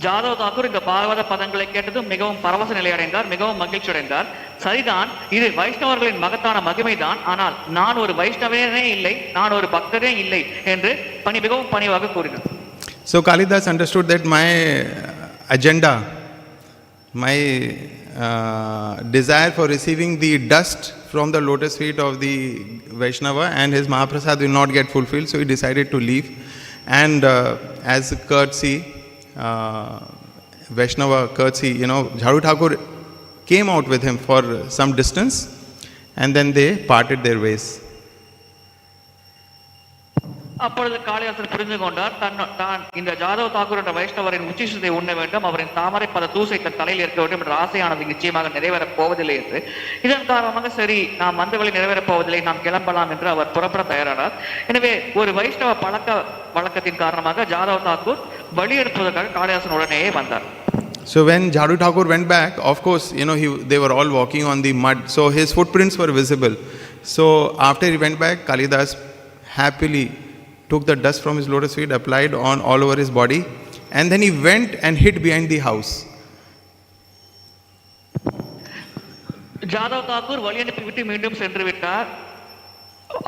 Jadhav Thakur இந்த பாகவத பதங்களை கேட்டதும் மிகவும் பரவச நிலை அடைந்தார், மிகவும் மகிழ்ச்சி அடைந்தார். சரிதான், இது வைஷ்ணவர்களின் மகத்தான மகிமைதான், ஆனால் நான் ஒரு வைஷ்ணவனே இல்லை, நான் ஒரு பக்தரே இல்லை என்று மிகவும் பணிவாக கூறினார். So Kalidas understood that my agenda, my desire for receiving the dust from the lotus feet of the Vaishnava and his Mahaprasad will not get fulfilled, so he decided to leave. And as courtesy, Vaishnava courtesy, Jadhav Thakur came out with him for some distance and then they parted their ways. அப்பொழுது காளிதாசர் புரிந்து கொண்டார், தான் இந்த ஜாதவ் தாக்கூர் என்ற வைஷ்ணவரின் உச்சிஷ்டத்தை உண்ண வேண்டும், அவரின் தாமரை பத தூசை தன் தலையில் இருக்க வேண்டும் என்ற ஆசையானது நிச்சயமாக நிறைவேறப் போவதில்லை என்று. இதன் காரணமாக சரி, நாம் வந்த வழி நிறைவேறப் போவதில்லை, நாம் கிளம்பலாம் என்று அவர் புறப்பட தயாரானார். எனவே ஒரு வைஷ்ணவ பழக்க வழக்கத்தின் காரணமாக ஜாதவ் தாக்கூர் வழி எடுப்பதற்காக காளிதாசன் உடனேயே வந்தார். So when Jadhav Thakur went back, of course, they were all walking on the mud, so his footprints were visible. So after he went back, Kalidas happily took the dust from his lotus feet, applied on all over his body, and then he went and hid behind the house. Jadhav Thakur வழி அனுப்பி விட்டு மீண்டும் சென்று விட்டார்.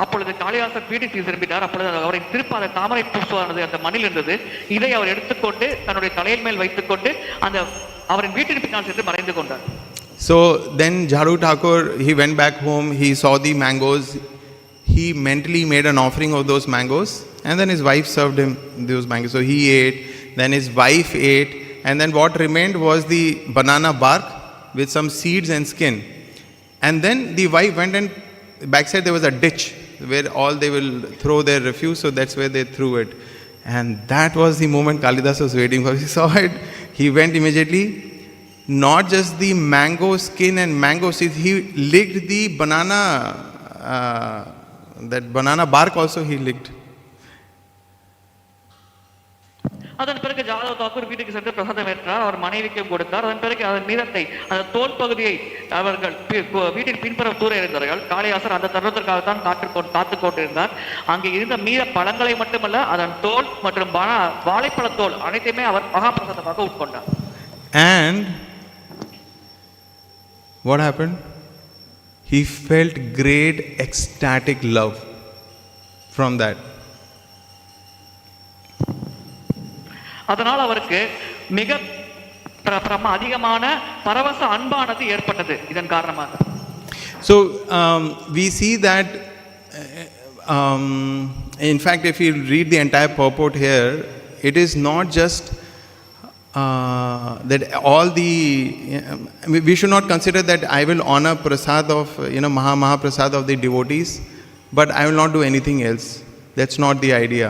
அப்பொழுது காளிதாசர் வீட்டுக்கு திரும்பிட்டார். அப்பொழுது அவரின் திருப்பாத தாமரை பூசுவானது அந்த மண்ணில் இருந்தது. இதை அவர் எடுத்துக்கொண்டு தன்னுடைய தலையில் மேல் வைத்துக்கொண்டு அந்த அவரின் வீட்டின் பின்னால் சென்று மறைந்து கொண்டார். So then Jadhav Thakur, he went back home, he saw the mangoes, he mentally made an offering of those mangoes, and then his wife served him those mangoes. So he ate, then his wife ate, and then what remained was the banana bark with some seeds and skin. And then the wife went, and backside there was a ditch where all they will throw their refuse, so that's where they threw it. And that was the moment Kalidas was waiting for. He saw it, he went immediately, not just the mango skin and mango seeds, he licked the banana, that banana bark also he licked. அதன் பிறகு ஜாதவ் தாக்கூர் வீட்டுக்கு சென்று பிரசாதம் ஏற்றார், அவர் மனைவிக்கு கொடுத்தார். அதன் பிறகு அதன் மீதத்தை, அந்த தோல் பகுதியை அவர்கள் வீட்டின் பின்புறம் தூர இருந்தார்கள். காளிதாசர் அந்த தருணத்திற்காகத்தான் காத்து கொண்டிருந்தார். அங்கே இருந்த மீத பழங்களை மட்டுமல்ல, அதன் தோல் மற்றும் வாழைப்பழ தோல் அனைத்தையுமே அவர் மகாபிரசாதமாக உட்கொண்டார். And what happened? He felt great ecstatic love from that. அதனால் அவருக்கு மிக அதிகமான பரவச அன்பானது ஏற்பட்டது இதன் காரணமாக. So we see that in fact, if you read the entire purport here, it is not just that all the we should not consider that I will honor prasad of Mahaprasad of the devotees, but I will not do anything else. That's not the idea.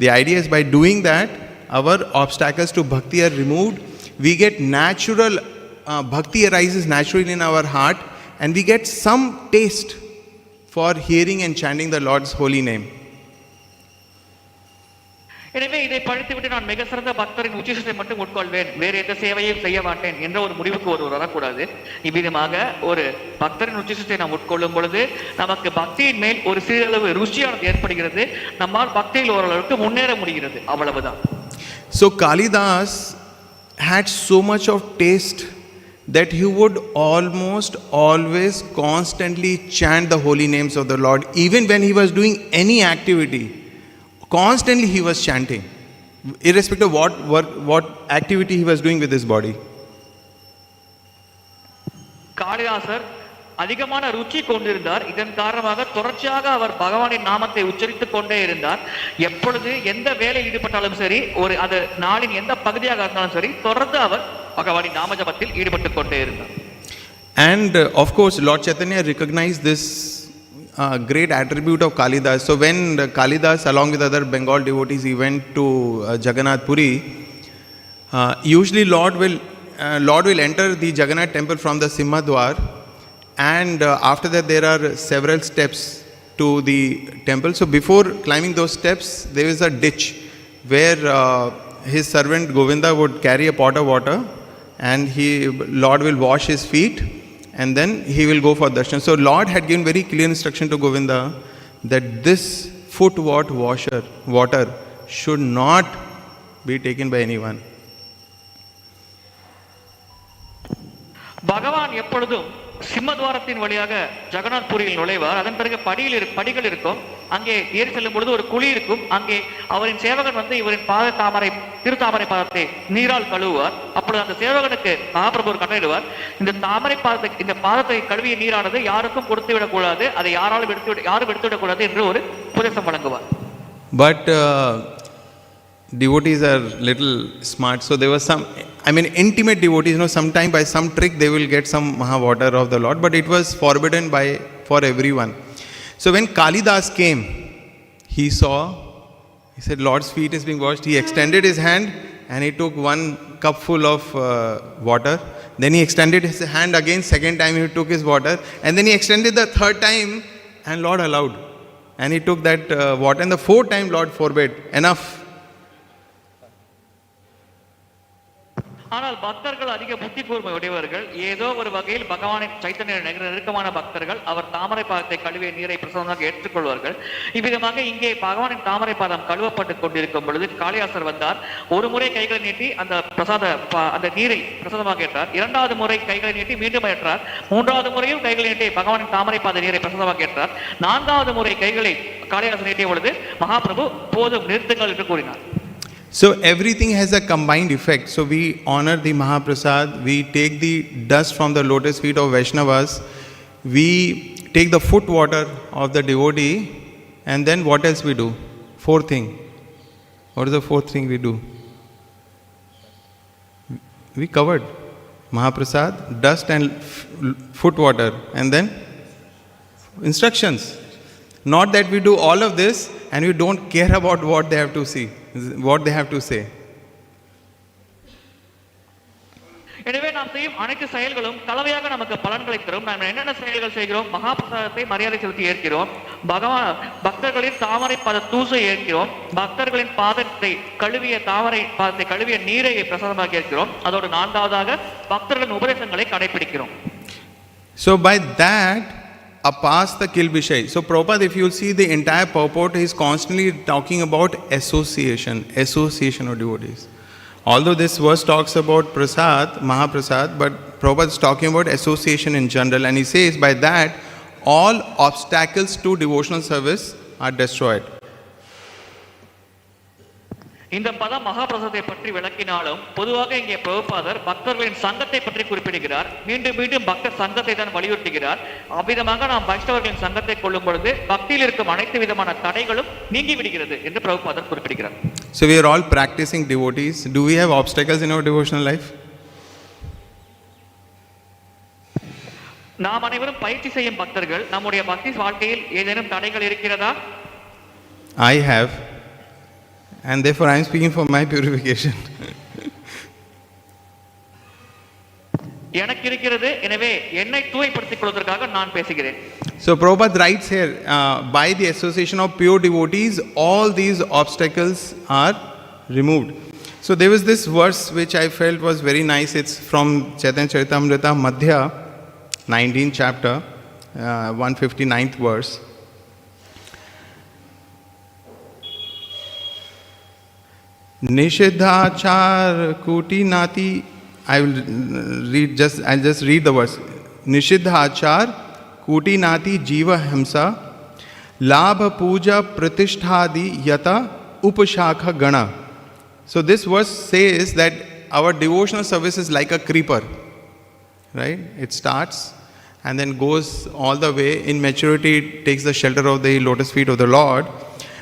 The idea is by doing that, our obstacles to bhakti are removed. We get natural bhakti arises naturally in our heart, and we get some taste for hearing and chanting the Lord's holy name. எனவே இதை படித்துவிட்டு நான் மிக சிறந்த பக்தரின் உச்சிஷ்டத்தை மட்டும் உட்கொள்வேன், வேறு எந்த சேவையும் செய்ய மாட்டேன் என்ற ஒரு முடிவுக்கு ஒருவர் வரக்கூடாது. இவ்விதமாக ஒரு பக்தரின் உச்சிஷ்டத்தை நாம் உட்கொள்ளும் பொழுது நமக்கு பக்தியின் மேல் ஒரு சிறிதளவு ருச்சியானது ஏற்படுகிறது, நம்மால் பக்தியில் ஓரளவுக்கு முன்னேற முடிகிறது, அவ்வளவுதான். So Kalidas had so much of taste that he would almost always constantly chant the holy names of the Lord. Even when he was doing any activity, constantly he was chanting, irrespective of what activity he was doing with his body. Kalidasa அதிகமான ருச்சி கொண்டிருந்தார். இதன் காரணமாக தொடர்ச்சியாக அவர் பகவானின் நாமத்தை உச்சரித்துக் கொண்டே இருந்தார். எப்பொழுது எந்த வேலையில் ஈடுபட்டாலும் சரி, ஒரு அது நாளின் எந்த பகுதியாக இருந்தாலும் சரி, தொடர்ந்து அவர் பகவானின் நாம ஜபத்தில் ஈடுபட்டுக் கொண்டே இருந்தார். And of course, Lord Chaitanya recognized this great attribute of Kalidas. So when Kalidas, along with other Bengal devotees, he went to Jagannath Puri, usually Lord will enter the Jagannath temple from the Simhadwar, and after that there are several steps to the temple. So before climbing those steps, there is a ditch where his servant Govinda would carry a pot of water, and Lord will wash his feet, and then he will go for darshan. So Lord had given very clear instruction to Govinda that this foot water should not be taken by anyone. பகவான் எப்பொழுதும் சிம்மத்வாரத்தின் வழியாக ஜெகநாத் புரியில் நுழைவார். அதன் பிறகு படிகள் இருக்கும். அங்கே ஏறி செல்லும் பொழுது ஒரு குழி இருக்கும். அங்கே அவரின் சேவகன் வந்து இவரின் திருத்தாமரை பாதத்தை நீரால் கழுவுவார். அப்பொழுது அந்த சேவகனுக்கு மகாபிரபு கட்டளையிடுவார், இந்த பாதத்தை கழுவிய நீரானது யாருக்கும் கொடுத்து விடக்கூடாது, அதை யாரும் எடுத்துவிடக்கூடாது என்று ஒரு உபதேசம் வழங்குவார். But devotees are little smart, so there was some, intimate devotees, sometime by some trick they will get some Maha water of the Lord, but it was forbidden for everyone. So when Kalidas came, he said, Lord's feet is being washed. He extended his hand and he took one cup full of water. Then he extended his hand again, second time he took his water, and then he extended the third time, and Lord allowed. And he took that water, and the fourth time Lord forbade. Enough. ஆனால் பக்தர்கள் அதிக புத்தி கூர்மை உடையவர்கள். ஏதோ ஒரு வகையில் பகவானின் சைத்தன்ய நெருக்கமான பக்தர்கள் அவர் தாமரை பாதத்தை கழுவிய நீரை பிரசாதமாக ஏற்றுக்கொள்வார்கள். இவ்விதமாக இங்கே பகவானின் தாமரை பாதம் கழுவப்பட்டுக் கொண்டிருக்கும் பொழுது காளிதாசர் வந்தார். ஒரு முறை கைகளை நீட்டி அந்த நீரை பிரசாதமாக ஏற்றார். இரண்டாவது முறை கைகளை நீட்டி மீண்டும் ஏற்றார். மூன்றாவது முறையும் கைகளை நீட்டி பகவானின் தாமரை பாத நீரை பிரசாதமாக ஏற்றார். நான்காவது முறை கைகளை காளிதாசர் நீட்டிய பொழுது மகாபிரபு போதும் நிறுத்துங்கள் என்று கூறினார். So everything has a combined effect. So we honor the Mahaprasad, we take the dust from the lotus feet of Vaishnavas, we take the foot water of the devotee, and then what else we do? Fourth thing. What is the fourth thing we do? We covered Mahaprasad, dust and foot water, and then instructions. Not that we do all of this and we don't care about what they have to say. எனவே நாம் செய்யும் அனைத்து செயல்களும் கலவையாக நமக்கு பலன்களை தரும். நாம் என்னென்ன செயல்கள் செய்கிறோம்? மகாபிரசாதத்தை மரியாதை செலுத்தி ஏற்கிறோம், பக்தர்களின் தாமரை பாத தூசை ஏற்கிறோம், பக்தர்களின் பாதத்தை கழுவிய தாமரை பாதத்தை கழுவிய நீரை பிரசாதமாக ஏற்கிறோம். அதோடு நான்காவதாக பக்தர்களின் உபதேசங்களை கடைபிடிக்கிறோம். So by that, tad-apāsta-kilbiṣaḥ. So Prabhupada, if you will see the entire purport, he is constantly talking about association of devotees. Although this verse talks about prasad, Mahaprasad, but Prabhupada is talking about association in general, and he says by that all obstacles to devotional service are destroyed. இந்த பதம் மகாபிரசாதத்தை பற்றி விளக்கினாலும் பொதுவாக இங்கே பிரபுபாதர் பக்தர்களின் சங்கத்தை பற்றி குறிப்பிடுகிறார். மீண்டும் மீண்டும் பக்தர் சங்கத்தை தான் வலியுறுத்துகிறார். அவ்விதமாக நாம் வைஷ்ணவர்களின் சங்கத்தை கொள்ளும் பொழுது பக்தியில் இருக்கும் அனைத்து விதமான தடைகளும் நீங்கி விடுகிறது என்று பிரபுபாதர் குறிப்பிடுகிறார். So we are all practicing devotees. Do we have obstacles in our devotional life? நாம் அனைவரும் பயிற்சி செய்யும் பக்தர்கள். நம்முடைய பக்தி வாழ்க்கையில் ஏதேனும் தடைகள் இருக்கிறதா? I have. And therefore I am speaking for my purification. எனக்கு இருக்கிறது, எனவே என்னை தூய்மைப்படுத்திக் கொள்வதற்காக நான் பேசுகிறேன். So Prabhupada writes here, by the association of pure devotees, all these obstacles are removed. So there was this verse which I felt was very nice. It's from Chaitanya Charitamrita Madhya, 19th chapter, 159th verse. Nishiddhachar kuti nati. I'll just read the verse. Nishiddhachar kuti nati jiva himsa labha puja pratishthaadi yata upashakha gana. So this verse says that our devotional service is like a creeper, right? It starts and then goes all the way. In maturity, it takes the shelter of the lotus feet of the Lord.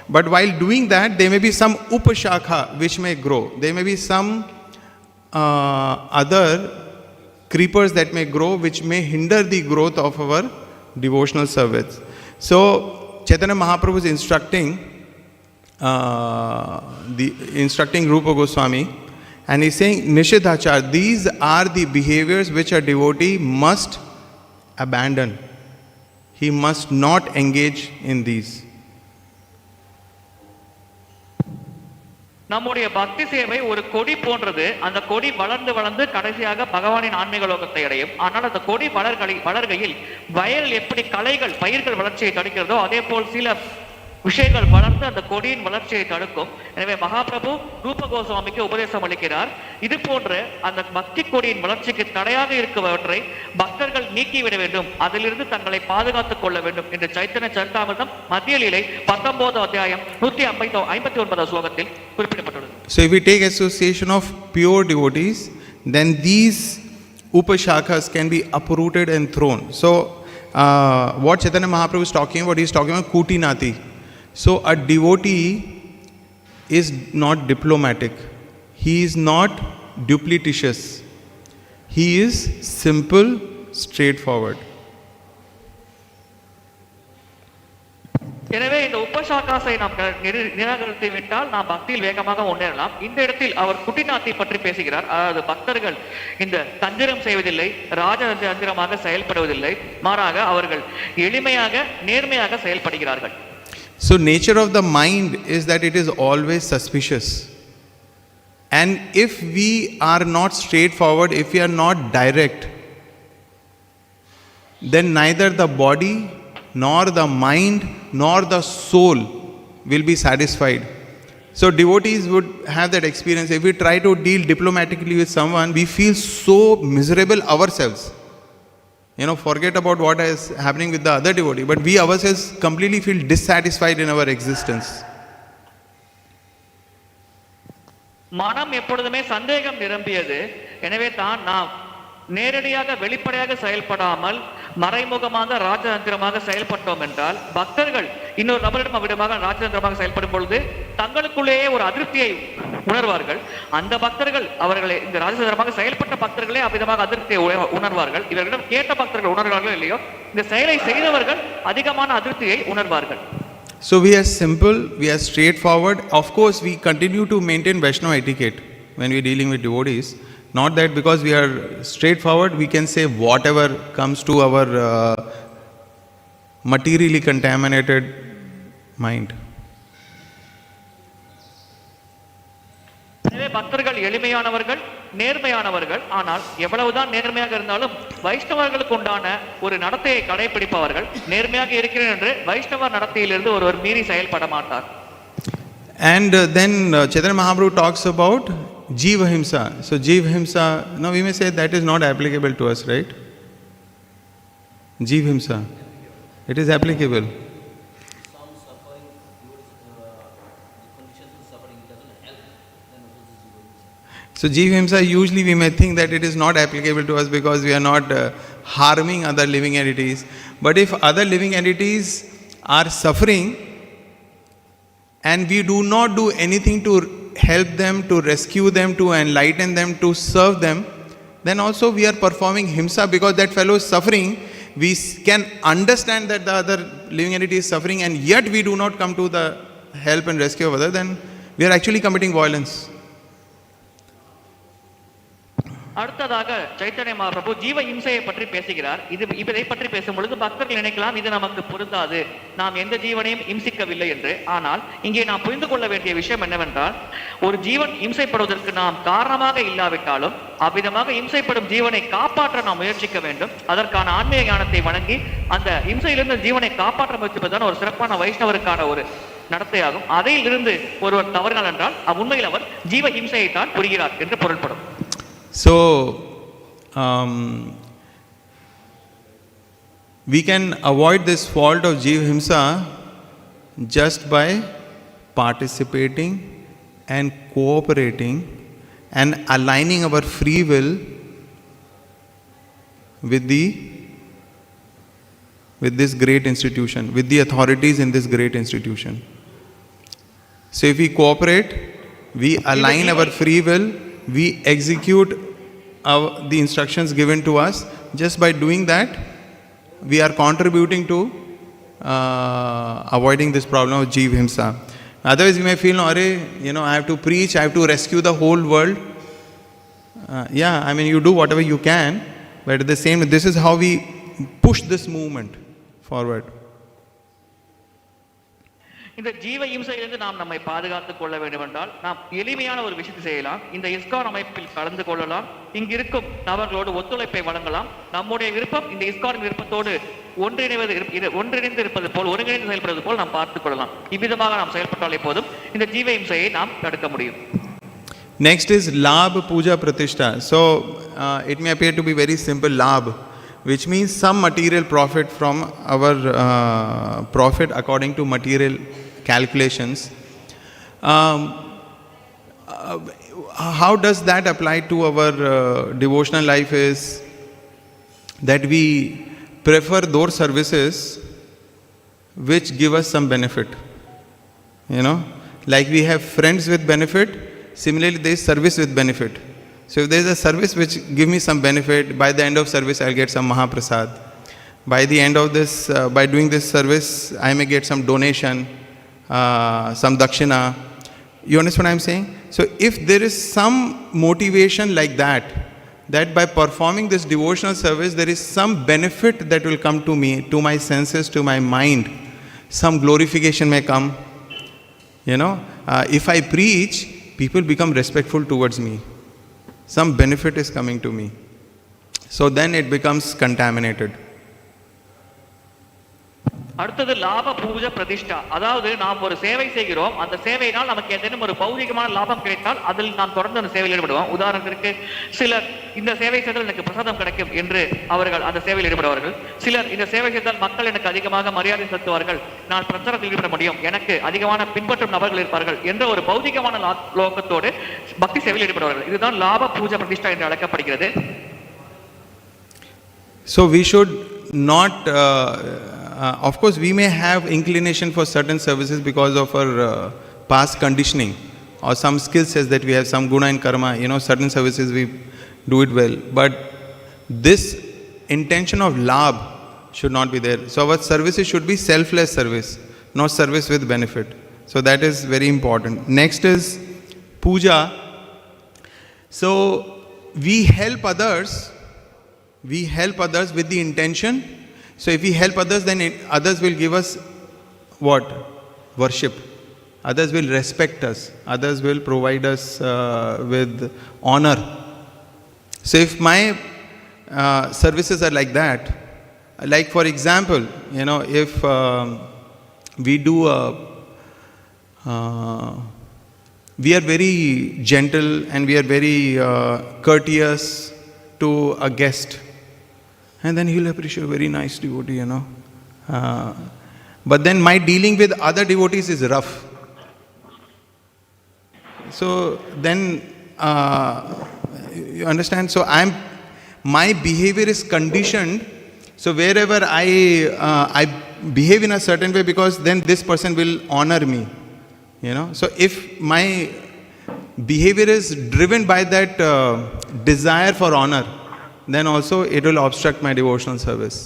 But while doing that, there may be some upashakha which may grow. There may be some other creepers that may grow, which may hinder the growth of our devotional service. So Chaitanya Mahaprabhu is instructing Rupa Goswami, and he's saying Nishidhachar, these are the behaviors which a devotee must abandon. He must not engage in these. நம்முடைய பக்தி சேவை ஒரு கொடி போன்றது. அந்த கொடி வளர்ந்து வளர்ந்து கடைசியாக பகவானின் ஆன்மீக லோகத்தை அடையும். ஆனால் அந்த கொடி வளர்கையில் வயல் எப்படி களைகள் பயிர்கள் வளர்ச்சியை தடுக்கிறதோ அதே போல் சில விஷயங்கள் வளர்ந்து அந்த கொடியின் வளர்ச்சியை தடுக்கும். எனவே மகாபிரபு ரூப கோஸ்வாமிக்கு உபதேசம் அளிக்கிறார். இது போன்ற அந்த பக்தி கொடியின் வளர்ச்சிக்கு தடையாக இருக்கிறவற்றை பக்தர்கள் நீக்கிவிட வேண்டும், அதிலிருந்து தங்களை பாதுகாத்துக் கொள்ள வேண்டும் என்று சைத்தன்ய சரிதாமிர்தம் மத்திய லீலை 19வது அத்தியாயம் 159வது ஸ்லோகத்தில் குறிப்பிடப்பட்டுள்ளது. So if we take association of pure devotees, then these upashakas can be uprooted and thrown. So what Chaitanya Mahaprabhu is talking about, he is talking about kutinati. So a devotee is not diplomatic. He is not duplicitous. He is simple, straightforward. எனவே இந்த உபசாகாசை நாம் நிராகரித்து விட்டால் நாம் பக்தியில் வேகமாக முன்னேறலாம். இந்த இடத்தில் அவர் குட்டிநாத்தை பற்றி பேசுகிறார். அதாவது பக்தர்கள் இந்த தந்திரம் செய்வதில்லை, ராஜதந்திரமாக செயல்படுவதில்லை, மாறாக அவர்கள் எளிமையாக நேர்மையாக செயல்படுகிறார்கள். So nature of the mind is that it is always suspicious. And if we are not straightforward, if we are not direct, then neither the body, nor the mind, nor the soul will be satisfied. So devotees would have that experience. If we try to deal diplomatically with someone, we feel so miserable ourselves. Forget about what is happening with the other devotee, but we ourselves completely feel dissatisfied in our existence. மனம் எப்பொழுதுமே சந்தேகம் நிரம்பியது. எனவே தான் நாம் நேரடியாக வெளிப்படையாக செயல்படாமல் மறைமுகமாக ராஜதந்திரமாக செயல்பட்டோம் என்றால் பக்தர்கள் இன்னொரு நபரிடம் அவ்விடமாக ராஜதந்திரமாக செயல்படும் பொழுது தங்களுக்குள்ளேயே ஒரு அதிருப்தியை உணர்வார்கள். அந்த பக்தர்கள் அவர்களை இந்த ராஜதந்திரமாக செயல்பட்ட பக்தர்களே அவ்விதமாக அதிருப்தியை உணர்வார்கள். இவர்களிடம் கேட்ட பக்தர்கள் உணர்வார்களோ இல்லையோ, இந்த செயலை செய்தவர்கள் அதிகமான அதிருப்தியை உணர்வார்கள். So we are simple, we are straightforward. Of course, we continue to maintain Vaishnava etiquette when we are dealing with devotees. Not that because we are straightforward, we can say whatever comes to our materially contaminated mind. எனவே பக்தர்கள் எளிமையானவர்கள், நேர்மையானவர்கள். ஆனால் எவ்வளவுதான் நேர்மையாக இருந்தாலும் வைஷ்ணவர்களுக்கு உண்டான ஒரு நடத்தையை கடைபிடிப்பவர்கள். நேர்மையாக இருக்கிறேன் என்று வைஷ்ணவ நடத்தையிலிருந்து ஒருவர் மீறி செயல்பட மாட்டார். And then Chaitanya Mahaprabhu talks about Jiva Himsa. So Jiva Himsa, now we may say that is not applicable to us, right? Jiva Himsa, it is applicable. Some suffering, the conditions of suffering doesn't help, then what is Jiva Himsa? So Jiva Himsa, usually we may think that it is not applicable to us because we are not harming other living entities. But if other living entities are suffering and we do not do anything to help them, to rescue them, to enlighten them, to serve them, then also we are performing himsa because that fellow is suffering. We can understand that the other living entity is suffering and yet we do not come to the help and rescue of others, then we are actually committing violence. அடுத்ததாக சைத்தன்ய மகாபிரபு ஜீவ இம்சையை பற்றி பேசுகிறார். இதை பற்றி பேசும் பொழுது பக்தர்கள் நினைக்கலாம் இது நமக்கு பொருந்தாது, நாம் எந்த ஜீவனையும் இம்சிக்கவில்லை என்று. ஆனால் இங்கே நாம் புரிந்து கொள்ள வேண்டிய விஷயம் என்னவென்றால், ஒரு ஜீவன் இம்சைப்படுவதற்கு நாம் காரணமாக இல்லாவிட்டாலும் அவ்விதமாக இம்சைப்படும் ஜீவனை காப்பாற்ற நாம் முயற்சிக்க வேண்டும். அதற்கான ஆன்மீக ஞானத்தை வழங்கி அந்த இம்சையிலிருந்து ஜீவனை காப்பாற்ற முயற்சிப்பதுதான் ஒரு சிறப்பான வைஷ்ணவருக்கான ஒரு நடத்தையாகும். அதையில் இருந்து ஒருவர் தவறுகள் என்றால் உண்மையில் அவர் ஜீவ இம்சையை தான் புரிகிறார் என்று பொருள்படும். So, we can avoid this fault of Jiva Himsa just by participating and cooperating and aligning our free will with the with this great institution, with the authorities in this great institution. So if we cooperate, we align our free will, we execute the instructions given to us. Just by doing that, we are contributing to avoiding this problem of Jeev Himsa. Otherwise, you may feel, no, I have to preach, I have to rescue the whole world. You do whatever you can, but at the same time, this is how we push this movement forward. இந்த ஜீவ இம்சையிலிருந்து நாம் நம்மை பாதுகாத்துக் கொள்ள வேண்டும் என்றால் நாம் எளிமையான ஒரு விஷயத்தை செய்யலாம். இந்த இஸ்கான் அமைப்பில் கலந்து கொள்ளலாம், இங்கிருக்கும் நபர்களோடு ஒத்துழைப்பை வழங்கலாம். நம்முடைய விருப்பம் இந்த இஸ்கான் விருப்பத்தோடு ஒன்றிணைந்து இருப்பது போல், ஒருங்கிணைந்து செயல்படுவது போல் நாம் பார்த்துக் கொள்ளலாம். இவ்விதமாக நாம் செயல்பட்டாலே போதும் இந்த ஜீவ இம்சையை நாம் தடுக்க முடியும். Next is Labh Puja Pratishtha. So it may appear to be very simple, Labh, which means some material profit from our profit according to material calculations. How does that apply to our devotional life is that we prefer those services which give us some benefit. Like we have friends with benefit, similarly there is service with benefit. So if there is a service which give me some benefit, by the end of service I'll get some Mahaprasad. By the end of this, by doing this service, I may get some donation, some dakshina. You understand what I'm saying? So if there is some motivation like that by performing this devotional service, there is some benefit that will come to me, to my senses, to my mind. Some glorification may come. If I preach, people become respectful towards me. Some benefit is coming to me. So then it becomes contaminated. அடுத்தது லாப பூஜ பிரதிஷ்டா. அதாவது நாம் ஒரு சேவை செய்கிறோம், அந்த சேவையினால் நமக்கு ஏதேனும் ஒரு பௌதிகமான லாபம் கிடைத்தால் அதில் நாம் தொடர்ந்து அந்த சேவையில் ஈடுபடுவோம். உதாரணத்திற்கு சிலர் இந்த சேவை செய்தால் எனக்கு பிரசாதம் கிடைக்கும் என்று அவர்கள் அந்த சேவையில் ஈடுபடுவார்கள். சிலர் இந்த சேவை செய்தால் மக்கள் எனக்கு அதிகமாக மரியாதை செலுத்துவார்கள், நான் பிரச்சாரத்தில் ஈடுபட முடியும், எனக்கு அதிகமான பின்பற்றும் நபர்கள் இருப்பார்கள் என்ற ஒரு பௌதிகமான லோகத்தோடு பக்தி சேவையில் ஈடுபடுவார்கள். இதுதான் லாப பூஜ பிரதிஷ்டா என்று அழைக்கப்படுகிறது. So we should not of course, we may have inclination for certain services because of our past conditioning or some skill sets that we have, some guna and karma. Certain services we do it well. But this intention of labh should not be there. So our services should be selfless service, not service with benefit. So that is very important. Next is puja. So we help others with the intention. So if we help others, then others will give us what? Worship. Others will respect us. Others will provide us with honor. So if my services are like that, like for example, if we do we are very gentle and we are very courteous to a guest. And then he'll appreciate a very nice devotee, But then my dealing with other devotees is rough. So then, you understand? So my behavior is conditioned. So wherever I behave in a certain way, because then this person will honor me, So if my behavior is driven by that desire for honor, then also it will obstruct my devotional service.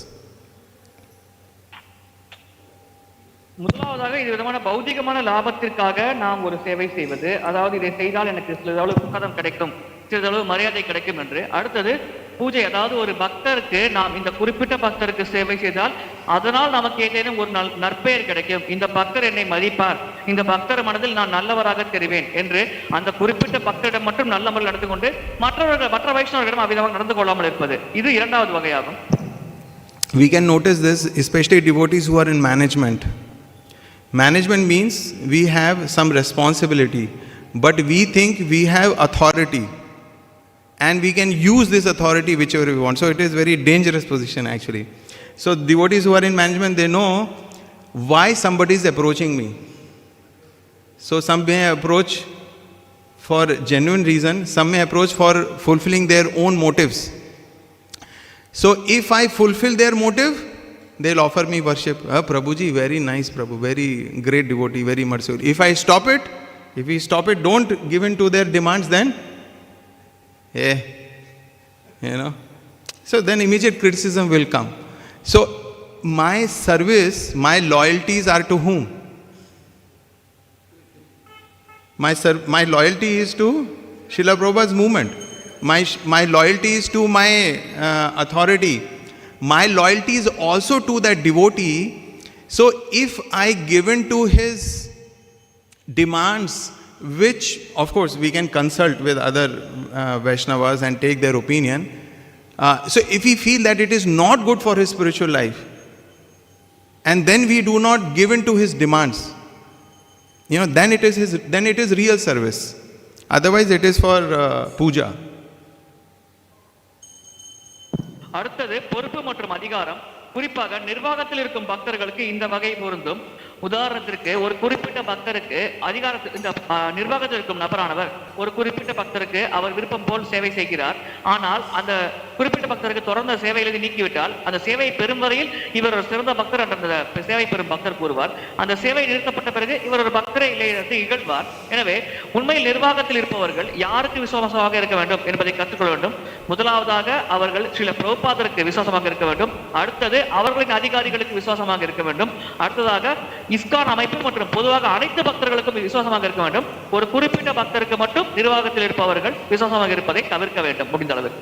முதலாவதாக இது விதமான பௌதிகமான லாபத்திற்காக நாம் ஒரு சேவை செய்வது, அதாவது இதை செய்தால் எனக்கு சிறிதளவு சுகதம் கிடைக்கும், சிறிதளவு மரியாதை கிடைக்கும் என்று. அடுத்தது பூஜை, அதாவது ஒரு பக்தருக்கு நாம் இந்த குறிப்பிட்ட பக்தருக்கு சேவை செய்தால் அதனால் நமக்கு ஏதேனும் ஒரு நற்பெயர் கிடைக்கும், இந்த பக்தர் என்னை மதிப்பார், இந்த பக்தர் மனதில் நான் நல்லவராக தெரிவேன் என்று அந்த குறிப்பிட்ட பக்தரிடம் மட்டும் நல்ல முறையில் நடந்து கொண்டு மற்ற வைஷ்ணவர்களிடம் அவ்விதமாக நடந்து கொள்ளாமல் இருப்பது, இது இரண்டாவது வகையாகும். We can notice this, especially devotees who are in management. Management means we have some responsibility, but we think we have authority and we can use this authority whichever we want. So it is very dangerous position actually. So devotees who are in management, they know why somebody is approaching me. So some may approach for genuine reason, some may approach for fulfilling their own motives. So if I fulfill their motive, they'll offer me worship. Prabhuji, very nice Prabhu, very great devotee, very merciful. If we stop it, don't give in to their demands, then, so then immediate criticism will come. So my service, my loyalties are to whom? My loyalty is to Srila Prabhupada's movement. My loyalty is to my authority. My loyalty is also to that devotee. So if I give in to his demands, which of course we can consult with other Vaishnavas and take their opinion. So if we feel that it is not good for his spiritual life, and then we do not give in to his demands, then it is real service. Otherwise it is for puja. அடுத்தது பொறுப்பு மற்றும் அதிகாரம். குறிப்பாக நிர்வாகத்தில் இருக்கும் பக்தர்களுக்கு இந்த வகை பொருந்தும். உதாரணத்திற்கு ஒரு குறிப்பிட்ட பக்தருக்கு இந்த நிர்வாகத்தில் இருக்கும் நபரானவர் ஒரு குறிப்பிட்ட பக்தருக்கு அவர் விருப்பம் போல் சேவை செய்கிறார். ஆனால் அந்த குறிப்பிட்ட பக்தருக்கு தொடர்ந்த சேவையிலிருந்து நீக்கிவிட்டால் அந்த சேவை பெறும் வரையில் இவர் ஒரு சிறந்த பக்தர் என்ற அந்த சேவை பெறும் பக்தர் கூறுவார். அந்த சேவை நிறுத்தப்பட்ட பிறகு இவர் ஒரு பக்தரை இல்லை என்று இகழ்வார். எனவே உண்மையில் நிர்வாகத்தில் இருப்பவர்கள் யாருக்கு விசுவாசமாக இருக்க வேண்டும் என்பதை கற்றுக்கொள்ள வேண்டும். முதலாவதாக அவர்கள் ஸ்ரீல பிரபுபாதருக்கு விசுவாசமாக இருக்க வேண்டும். அடுத்தது அவர்களின் அதிகாரிகளுக்கு விசுவாசமாக இருக்க வேண்டும். அடுத்ததாக இஸ்கான் அமைப்பு மற்றும் பொதுவாக அனைத்து பக்தர்களுக்கும் விசுவாசமாக இருக்க வேண்டும். ஒரு குறிப்பிட்ட பக்தருக்கு மட்டும் நிர்வாகத்தில் இருப்பவர்கள் விசுவாசமாக இருப்பதை தவிர்க்க வேண்டும் முடிந்த அளவுக்கு.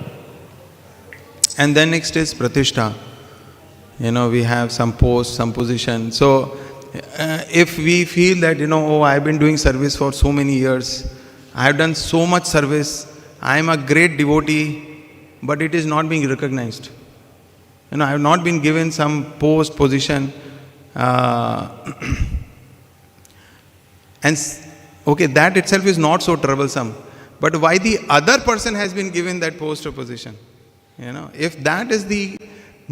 And then next is pratishtha. We have some post, some position. So if we feel that I've been doing service for so many years, I have done so much service, I am a great devotee, but it is not being recognized. I have not been given some post, position. And okay, that itself is not so troublesome. But why the other person has been given that post or position? If that is the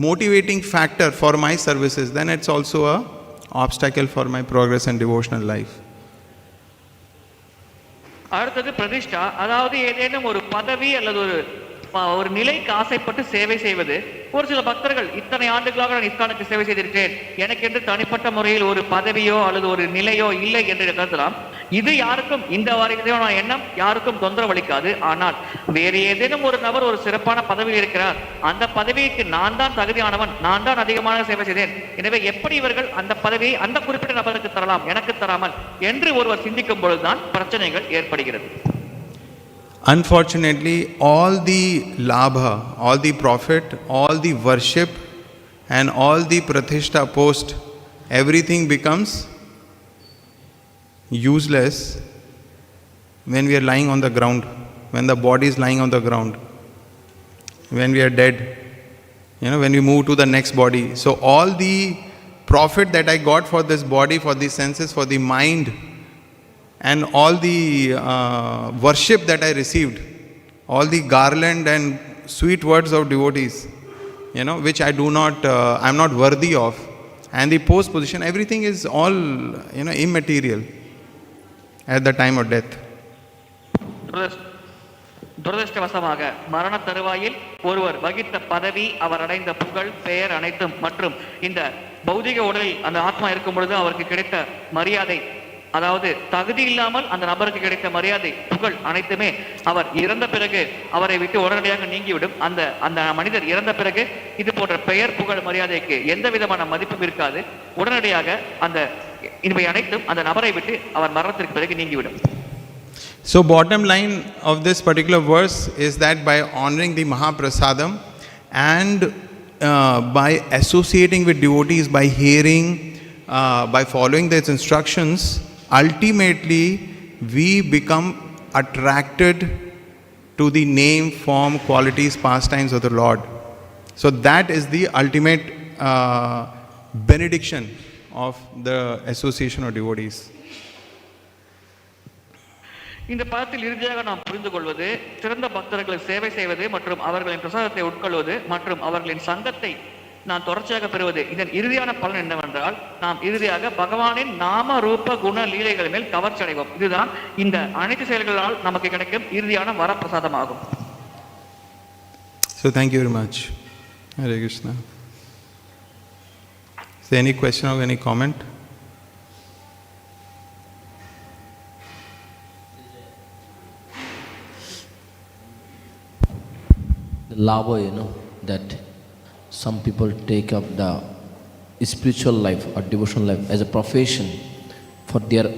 motivating factor for my services, then it's also a obstacle for my progress and devotional life. அடுத்தது பிரதிஷ்டா, அதாவது ஏதேனும் ஒரு பதவி அல்லது ஒரு நிலைக்கு ஆசைப்பட்டு சேவை செய்வது. ஒரு சில பக்தர்கள் இத்தனை ஆண்டுகளாக நான் இஸ்கானுக்கு சேவை செய்திருக்கிறேன், எனக்கு என்று தனிப்பட்ட முறையில் ஒரு பதவியோ அல்லது ஒரு நிலையோ இல்லை என்று கருதலாம். இது யாருக்கும் இந்த வாரியான எண்ணம் யாருக்கும் தொந்தரவு அளிக்காது. ஆனால் வேறு ஏதேனும் ஒரு நபர் ஒரு சிறப்பான பதவியில் இருக்கிறார், அந்த பதவிக்கு நான் தான் தகுதியானவன், நான் தான் அதிகமாக சேவை செய்தேன், எனவே எப்படி இவர்கள் அந்த பதவியை அந்த குறிப்பிட்ட நபருக்கு தரலாம், எனக்கு தராமல் என்று ஒருவர் சிந்திக்கும் பொழுதுதான் பிரச்சனைகள் ஏற்படுகிறது. Unfortunately, all the labha, all the profit, all the worship and all the pratishtha post, everything becomes useless when we are lying on the ground, when the body is lying on the ground, when we are dead, when we move to the next body. So all the profit that I got for this body, for the senses, for the mind, and all the worship that I received, all the garland and sweet words of devotees, which I am not worthy of, and the post position, everything is all, immaterial at the time of death. துரதிருஷ்டவசமாக மரண தருவாயில் ஒருவர் வகித்த பதவி, அவர் அடைந்த புகழ், பெயர் அனைத்தும் மற்றும் இந்த பௌதிக உடலில் அந்த ஆத்மா இருக்கும் பொழுது அவருக்கு கிடைத்த மரியாதை, அதாவது தகுதி இல்லாமல் அந்த நபருக்கு கிடைத்த மரியாதை, புகழ் அனைத்துமே அவர் இறந்த பிறகு அவரை விட்டு உடனடியாக நீங்கிவிடும். அந்த மனிதர் இறந்த பிறகு இது போன்ற பெயர், புகழ், மரியாதைக்கு எந்த விதமான மதிப்பும் இருக்காது. உடனடியாக அந்த இவை அனைத்தும் அந்த நபரை விட்டு அவர் மரணத்திற்கு பிறகு நீங்கிவிடும். So bottom line of this particular verse is that by honoring the Mahaprasadam and by associating with devotees, by hearing, by following their instructions, ultimately we become attracted to the name, form, qualities, pastimes of the Lord. So that is the ultimate benediction of the association of devotees. இந்த பதத்தில் இறுதியாக நாம் புரிந்து கொள்வது, சிறந்த பக்தர்களுக்கு சேவை செய்வது மற்றும் அவர்களின் பிரசாதத்தை உட்கொள்வது மற்றும் அவர்களின் சங்கத்தை நான் தொடர்ச்சியாக பெறுவது. இதன் இறுதியான பலன் என்னவென்றால், நாம் இறுதியாக பகவானின் நாம ரூப குண லீலைகள் மேல் கவர்ச்சி அடைவோம். இதுதான் இந்த அனைத்து செயல்களால் நமக்கு கிடைக்கும் இறுதியான வரப்பிரசாதமாகும். So thank you very much. Hare Krishna. So any question or any comment? The labha, that some people take up the spiritual life or devotional life as a profession for their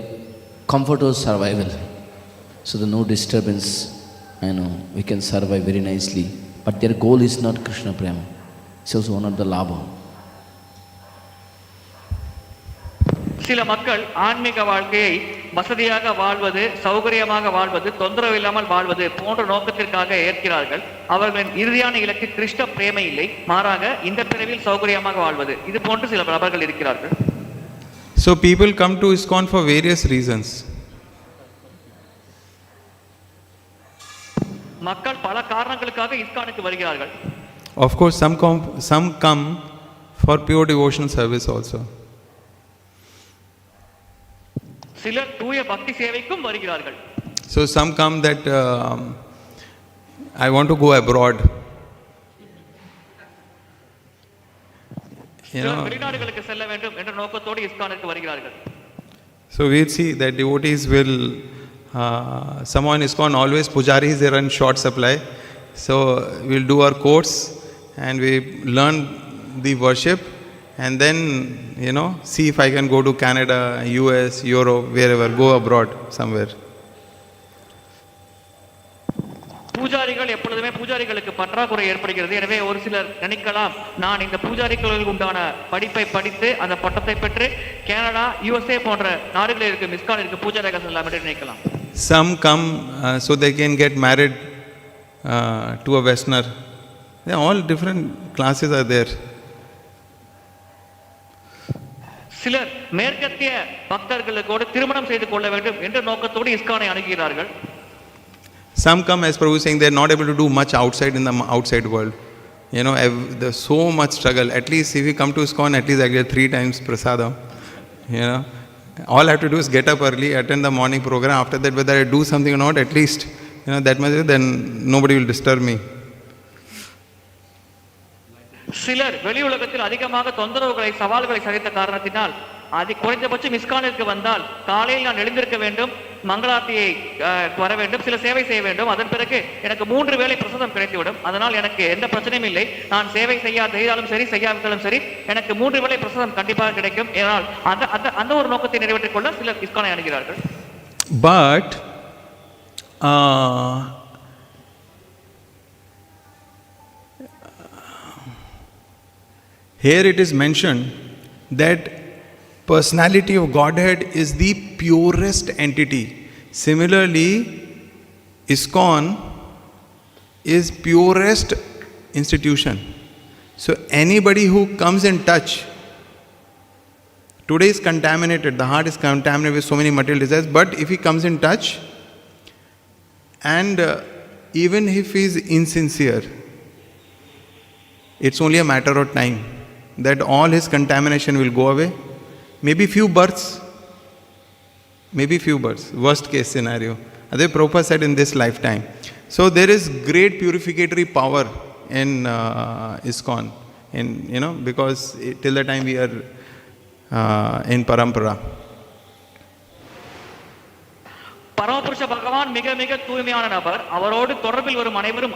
comfortable survival. So the no disturbance, we can survive very nicely. But their goal is not Krishna Prema. It's also one of the labha. சில மக்கள் ஆன்மீக வாழ்க்கையை வசதியாக வாழ்வது, சௌகரியமாக வாழ்வது, தொந்தரவு இல்லாமல் வாழ்வது போன்ற நோக்கத்திற்காக ஏற்கிறார்கள். அவர்களின் இறுதியான இலக்கு கிருஷ்ண பிரேமை இல்லை, மாறாக இந்த பிறவியில் சௌகரியமாக வாழ்வது. இது போன்று சில நபர்கள் இருக்கிறார்கள். So people come to ISKCON for various reasons. மக்கள் பல காரணங்களுக்காக இஸ்கானுக்கு வருகிறார்கள். Of course, some come for pure devotional service also. சிலர் தூய பக்தி சேவைக்கும் வருகிறார்கள். So some come that I want to go abroad. வெளிநாடுகளுக்கு செல்ல வேண்டும் என்ற நோக்கத்தோடு இஸ்கானுக்கு வருகிறார்கள். So we'll see that devotees will someone ISKCON always pujaris they run short supply. So we'll do our course and we learn the worship and then see if I can go to Canada, US, Europe, wherever, go abroad somewhere. பூஜாரிகள் எப்பொழுதுமே பூஜாரிகளுக்கு பற்றாக்குறை ஏற்படுகிறது. எனவே ஒரு சிலர் நினைக்கலாம், நான் இந்த பூஜாரிகளுக்கு உண்டான படிப்பை படித்து அந்த பட்டத்தை பெற்று கனடா, USA போன்ற நாடுகளில் இருக்கும் இஸ்கானிற்கு பூஜாரியாக செல்லலாம் என்று நினைக்கலாம். Some come so they can get married to a Westerner. All different classes are there. சிலர் மேற்கத்திய பக்தர்களுக்கு திருமணம் செய்து கொள்ள வேண்டும் என்ற நோக்கத்தோடு இஸ்கானை அணுகிறார்கள். Some come, as Prabhu saying, they are not able to do much outside in the outside world. There's so much struggle. At least if you come to ISKCON, at least I get 3 times prasadam. All I have to do is get up early, attend the morning program. After that, whether I do something or not, at least that much, then nobody will disturb me. சிலர் வெளி உலகத்தில் அதிகமாக தொந்தரவுகளை, சவால்களை சகித்த காரணத்தினால் குறைந்தபட்சம் இஸ்கானிற்கு வந்தால் காலையில் நான் எழுந்திருக்க வேண்டும், மங்களாரத்தியை வர வேண்டும், சில சேவை செய்ய வேண்டும். அதன் பிறகு எனக்கு 3 வேளை பிரசாதம் கிடைத்துவிடும். அதனால் எனக்கு எந்த பிரச்சனையும் இல்லை. நான் சேவை செய்தாலும் சரி, செய்யாவிட்டாலும் சரி, எனக்கு 3 வேளை பிரசாதம் கண்டிப்பாக கிடைக்கும். ஏனால் அந்த ஒரு நோக்கத்தை நிறைவேற்றிக் கொள்ள சிலர் இஸ்கானை அணுகிறார்கள். But here it is mentioned that personality of Godhead is the purest entity. Similarly, ISKCON is purest institution. So anybody who comes in touch, today is contaminated, the heart is contaminated with so many material desires, but if he comes in touch and even if he is insincere, it's only a matter of time that all his contamination will go away. Maybe few births, worst case scenario. As Prabhupada said, in this lifetime. So there is great purificatory power in ISKCON, because till the time we are in parampara. பரமபுருஷ பகவான் மிக மிக தூய்மையான நபர். அவரோடு தொடர்பில் வரும் அனைவரும்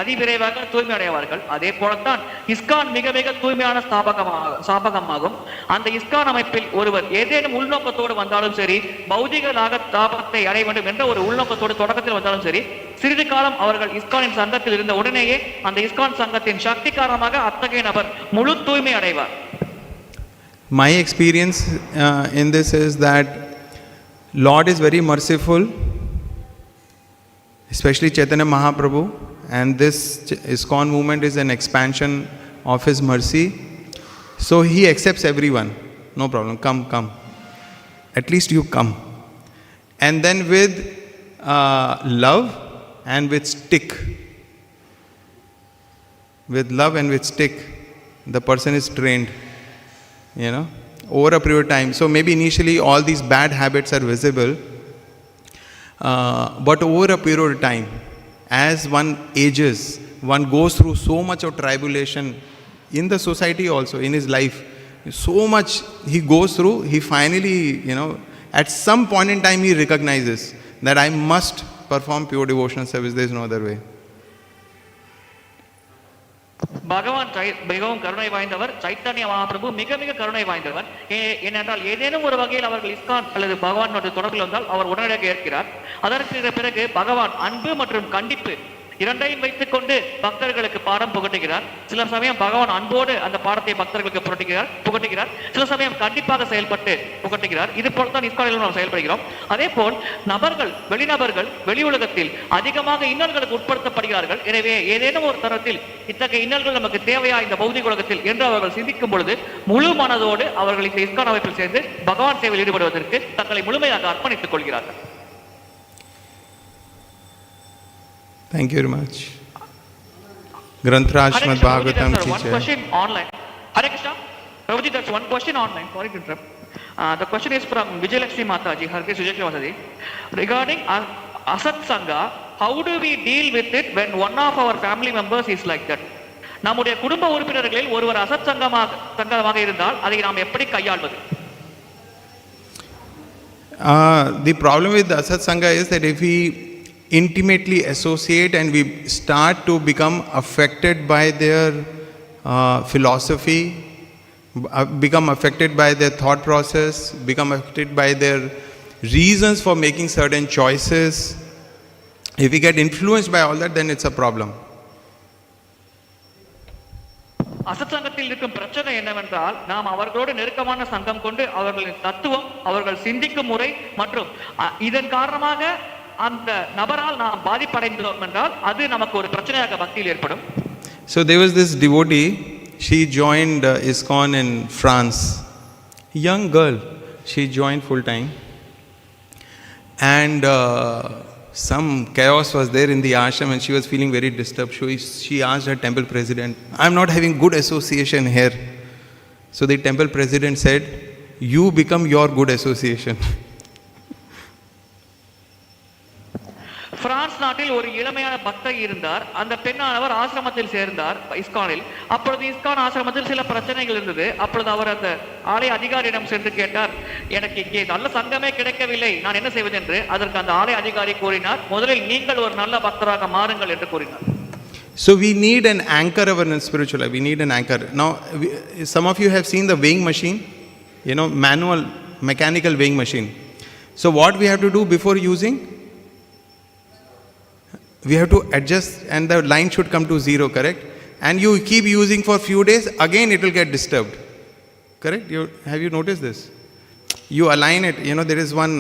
அதிவிரைவாக தூய்மை அடைவார்கள். அதே போலத்தான் இஸ்கான் மிக மிக தூய்மையான ஸ்தாபகமாகும். அந்த இஸ்கான் அமைப்பில் ஒருவர் ஏதேனும் உள்நோக்கத்தோடு வந்தாலும் சரி, பௌதிகளாக தாபத்தை அடைய வேண்டும் என்ற ஒரு உள்நோக்கத்தோடு தொடக்கத்தில் வந்தாலும் சரி, சிறிது காலம் அவர்கள் இஸ்கானின் சங்கத்தில் இருந்த உடனேயே அந்த இஸ்கான் சங்கத்தின் சக்தி காரணமாக அத்தகைய நபர் முழு தூய்மை அடைவார். My experience in this is that Lord is very merciful, especially Chaitanya Mahaprabhu, and this ISKCON movement is an expansion of his mercy. So he accepts everyone. No problem, come. At least you come. And then with love and with stick. With love and with stick, the person is trained, over a period of time. So maybe initially all these bad habits are visible, but over a period of time, as one ages, one goes through so much of tribulation in the society also, in his life, So much he goes through, he finally, at some point in time he recognizes that I must perform pure devotional service, there is no other way. பகவான் மிகவும் கருணை வாய்ந்தவர். சைத்தன்ய மகாபிரபு மிக மிக கருணை வாய்ந்தவர். ஏனென்றால் ஏதேனும் ஒரு வகையில் அவர்கள் இஸ்கான் அல்லது பகவான் தொடர்பில் வந்தால் அவர் உடனடியாக ஏற்கிறார். அதற்கு பிறகு பகவான் அன்பு மற்றும் கண்டிப்பு இரண்டையும் வைத்துக் கொண்டு பக்தர்களுக்கு பாடம் புகட்டுகிறார். சில சமயம் பகவான் அன்போடு அந்த பாடத்தை பக்தர்களுக்கு புகட்டுகிறார். சில சமயம் கண்டிப்பாக செயல்பட்டு புகட்டுகிறார். இது போலதான் இஸ்கானில் நாம் செயல்படுகிறோம். அதே போல் வெளிநபர்கள் வெளி உலகத்தில் அதிகமாக இன்னல்களுக்கு உட்படுத்தப்படுகிறார்கள். எனவே ஏதேனும் ஒரு தரத்தில் இத்தகைய இன்னல்கள் நமக்கு தேவையா இந்த பௌதிக உலகத்தில் என்று அவர்கள் சிந்திக்கும் பொழுது முழு மனதோடு அவர்கள் இந்த இஸ்கான் அமைப்பில் சேர்ந்து பகவான் சேவையில் ஈடுபடுவதற்கு தங்களை முழுமையாக அர்ப்பணித்துக் கொள்கிறார்கள். Thank you very much. Grantraj Srimad Bhagavatam ki one question online. Hare Krishna. Prabhuji, there's one question online. Sorry to interrupt. The question is from Vijayalakshmi Mataji, Hare Krishna, regarding Asat Sangha. How do we deal with it when one of our family members is like that? நம்முடைய குடும்ப உறுப்பினர்களில் ஒருவர் அசத் சங்கமாக இருந்தால் அதை நாம் எப்படி கையாள்வது? The problem with the Asat Sangha is that if we intimately associate and we start to become affected by their philosophy, become affected by their thought process, become affected by their reasons for making certain choices, if we get influenced by all that, then it's a problem. அசத்சங்கத்தில் இருக்கும் பிரச்சனை என்னவென்றால் நாம் அவர்களோடு நெருக்கமான சங்கம் கொண்டு அவர்களின் தத்துவம், அவர்கள் சிந்திக்கும் முறை மற்றும் இதன் காரணமாக அந்த நபரால் நாம் பாதிப்படைந்தோம் என்றால் அது நமக்கு ஒரு பிரச்சனையாக பக்தியில் ஏற்படும். So there was this devotee, she joined ISKCON in France. Young girl, she joined full time. And some chaos was there in the ashram and she was feeling very disturbed. She asked her temple president, I'm not having good association here. So the temple president said, you become your good association. France நாட்டில் ஒரு இளமையான பக்தர் இருந்தார். அந்த பெண்ணானவர் ஆசிரமத்தில் சேர்ந்தார் இஸ்கானில். அப்பொழுது ISKCON ஆசிரமத்தில் சில பிரச்சனைகள் இருந்தது. அப்பொழுது அவர் அந்த ஆலய அதிகாரியிடம் சென்று கேட்டார், எனக்கு இங்கே நல்ல சங்கமே கிடைக்கவில்லை, நான் என்ன செய்வது என்று. அதற்கு அந்த ஆலய அதிகாரி கூறினார், முதலில் நீங்கள் ஒரு நல்ல பக்தராக மாறுங்கள் என்று கூறினார். So we need an anchor of our spiritual life. We need an anchor. Now, some of you have seen the weighing machine, manual, mechanical weighing machine. So what we have to do before using? We have to adjust and the line should come to 0, correct? And you keep using for few days, again it will get disturbed, correct? Have you noticed this? You align it, there is one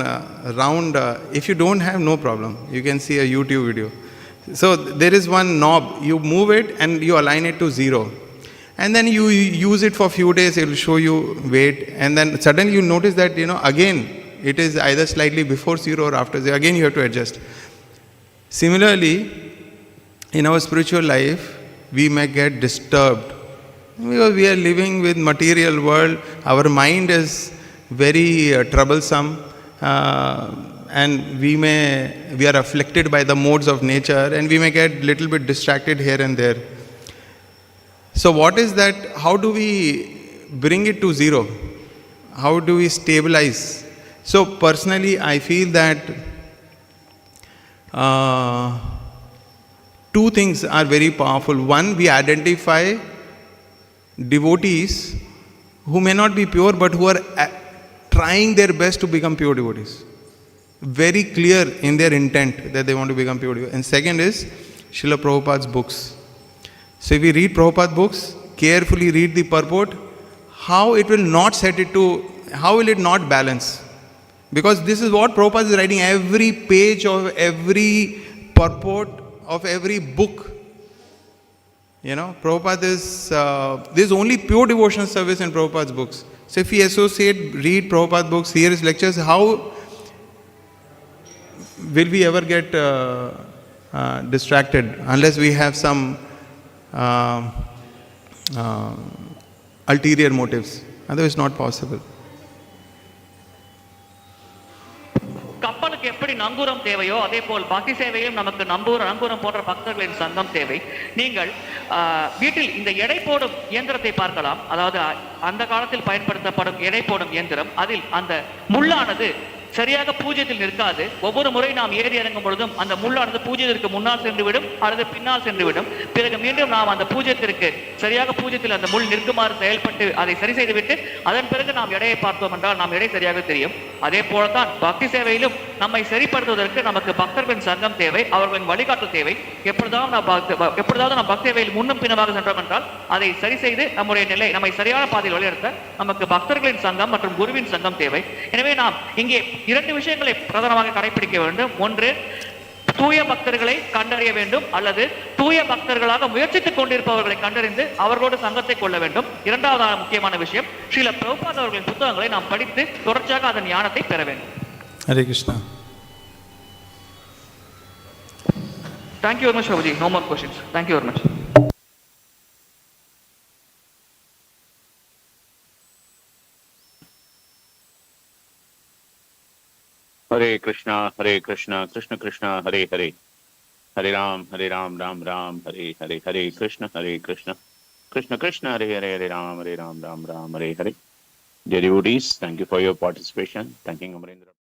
round, if you don't have, no problem, you can see a YouTube video. So there is one knob, you move it and you align it to 0. And then you use it for few days, it will show you weight, and then suddenly you notice that, again, it is either slightly before 0 or after 0, again you have to adjust. Similarly, in our spiritual life, we may get disturbed because we are living with material world. Our mind is very troublesome, and we are afflicted by the modes of nature, and we may get little bit distracted here and there. So what is that? How do we bring it to 0? How do we stabilize? So personally, I feel that two things are very powerful. One, we identify devotees who may not be pure but who are trying their best to become pure devotees. Very clear in their intent that they want to become pure devotees. And second is Srila Prabhupada's books. So if we read Prabhupada's books, carefully read the purport, how it will not how will it not balance? Because this is what Prabhupada is writing, every page of every purport of every book. Prabhupada is, there is only pure devotional service in Prabhupada's books. So if we read Prabhupada's books, hear his lectures, how will we ever get distracted unless we have some ulterior motives? Otherwise, it's not possible. கப்பலுக்கு எப்படி நங்கூரம் தேவையோ அதே போல் பக்தி சேவையிலும் நமக்கு நங்கூரம் போன்ற பக்தர்களின் சங்கம் தேவை. நீங்கள் வீட்டில் இந்த எடை போடும் இயந்திரத்தை பார்க்கலாம். அதாவது அந்த காலத்தில் பயன்படுத்தப்படும் எடை போடும் இயந்திரம், அதில் அந்த முள்ளானது சரியாக பூஜ்யத்தில் நிற்காது. ஒவ்வொரு முறை நாம் ஏறி இறங்கும் பொழுதும் அந்த முள்ளானது பூஜ்யத்திற்கு முன்னால் சென்றுவிடும் அல்லது பின்னால் சென்றுவிடும். பிறகு மீண்டும் நாம் அந்த பூஜ்யத்திற்கு சரியாக பூஜ்யத்தில் அந்த முள் நிற்குமாறு செயல்பட்டு அதை சரி செய்துவிட்டு அதன் பிறகு நாம் எடையை பார்த்தோம் என்றால் நாம் எடை சரியாக தெரியும். அதே போலதான் பக்தி சேவையிலும் நம்மை சரிப்படுத்துவதற்கு நமக்கு பக்தர்களின் சங்கம் தேவை, அவர்களின் வழிகாட்டல் தேவை. எப்பொழுதாவது நாம் பக்தி சேவையில் முன்னும் பின்னமாக சென்றோம் என்றால் அதை சரி செய்து நம்முடைய நிலை நம்மை சரியான பாதையில் வழிநடத்த நமக்கு பக்தர்களின் சங்கம் மற்றும் குருவின் சங்கம் தேவை. எனவே நாம் இங்கே 2 விஷயங்களை பிரதானமாக கடைபிடிக்க வேண்டும். ஒன்று, தூய பக்தர்களை கண்டறிய வேண்டும், அல்லது தூய பக்தர்களாக முயற்சித்துக் கொண்டிருப்பவர்களை கண்டறிந்து அவர்களோடு சங்கத்தை கொள்ள வேண்டும். இரண்டாவதான முக்கியமான விஷயம், ஸ்ரீல பிரபுபாத் அவர்களின் புத்தகங்களை நாம் படித்து தொடர்ச்சியாக அதன் ஞானத்தை பெற வேண்டும். Hare Krishna. Thank you very much, Prabhuji. No more questions. Thank you very much. Hare Krishna, Krishna Krishna, Hare Hare, Hare Ram, Ram Ram, Hare Hare, Hare Krishna, Krishna Krishna, Hare Hare, Hare Ram, Ram Ram, Hare Hare. Dear devotees, thank you for your participation. Thanking Amarendar.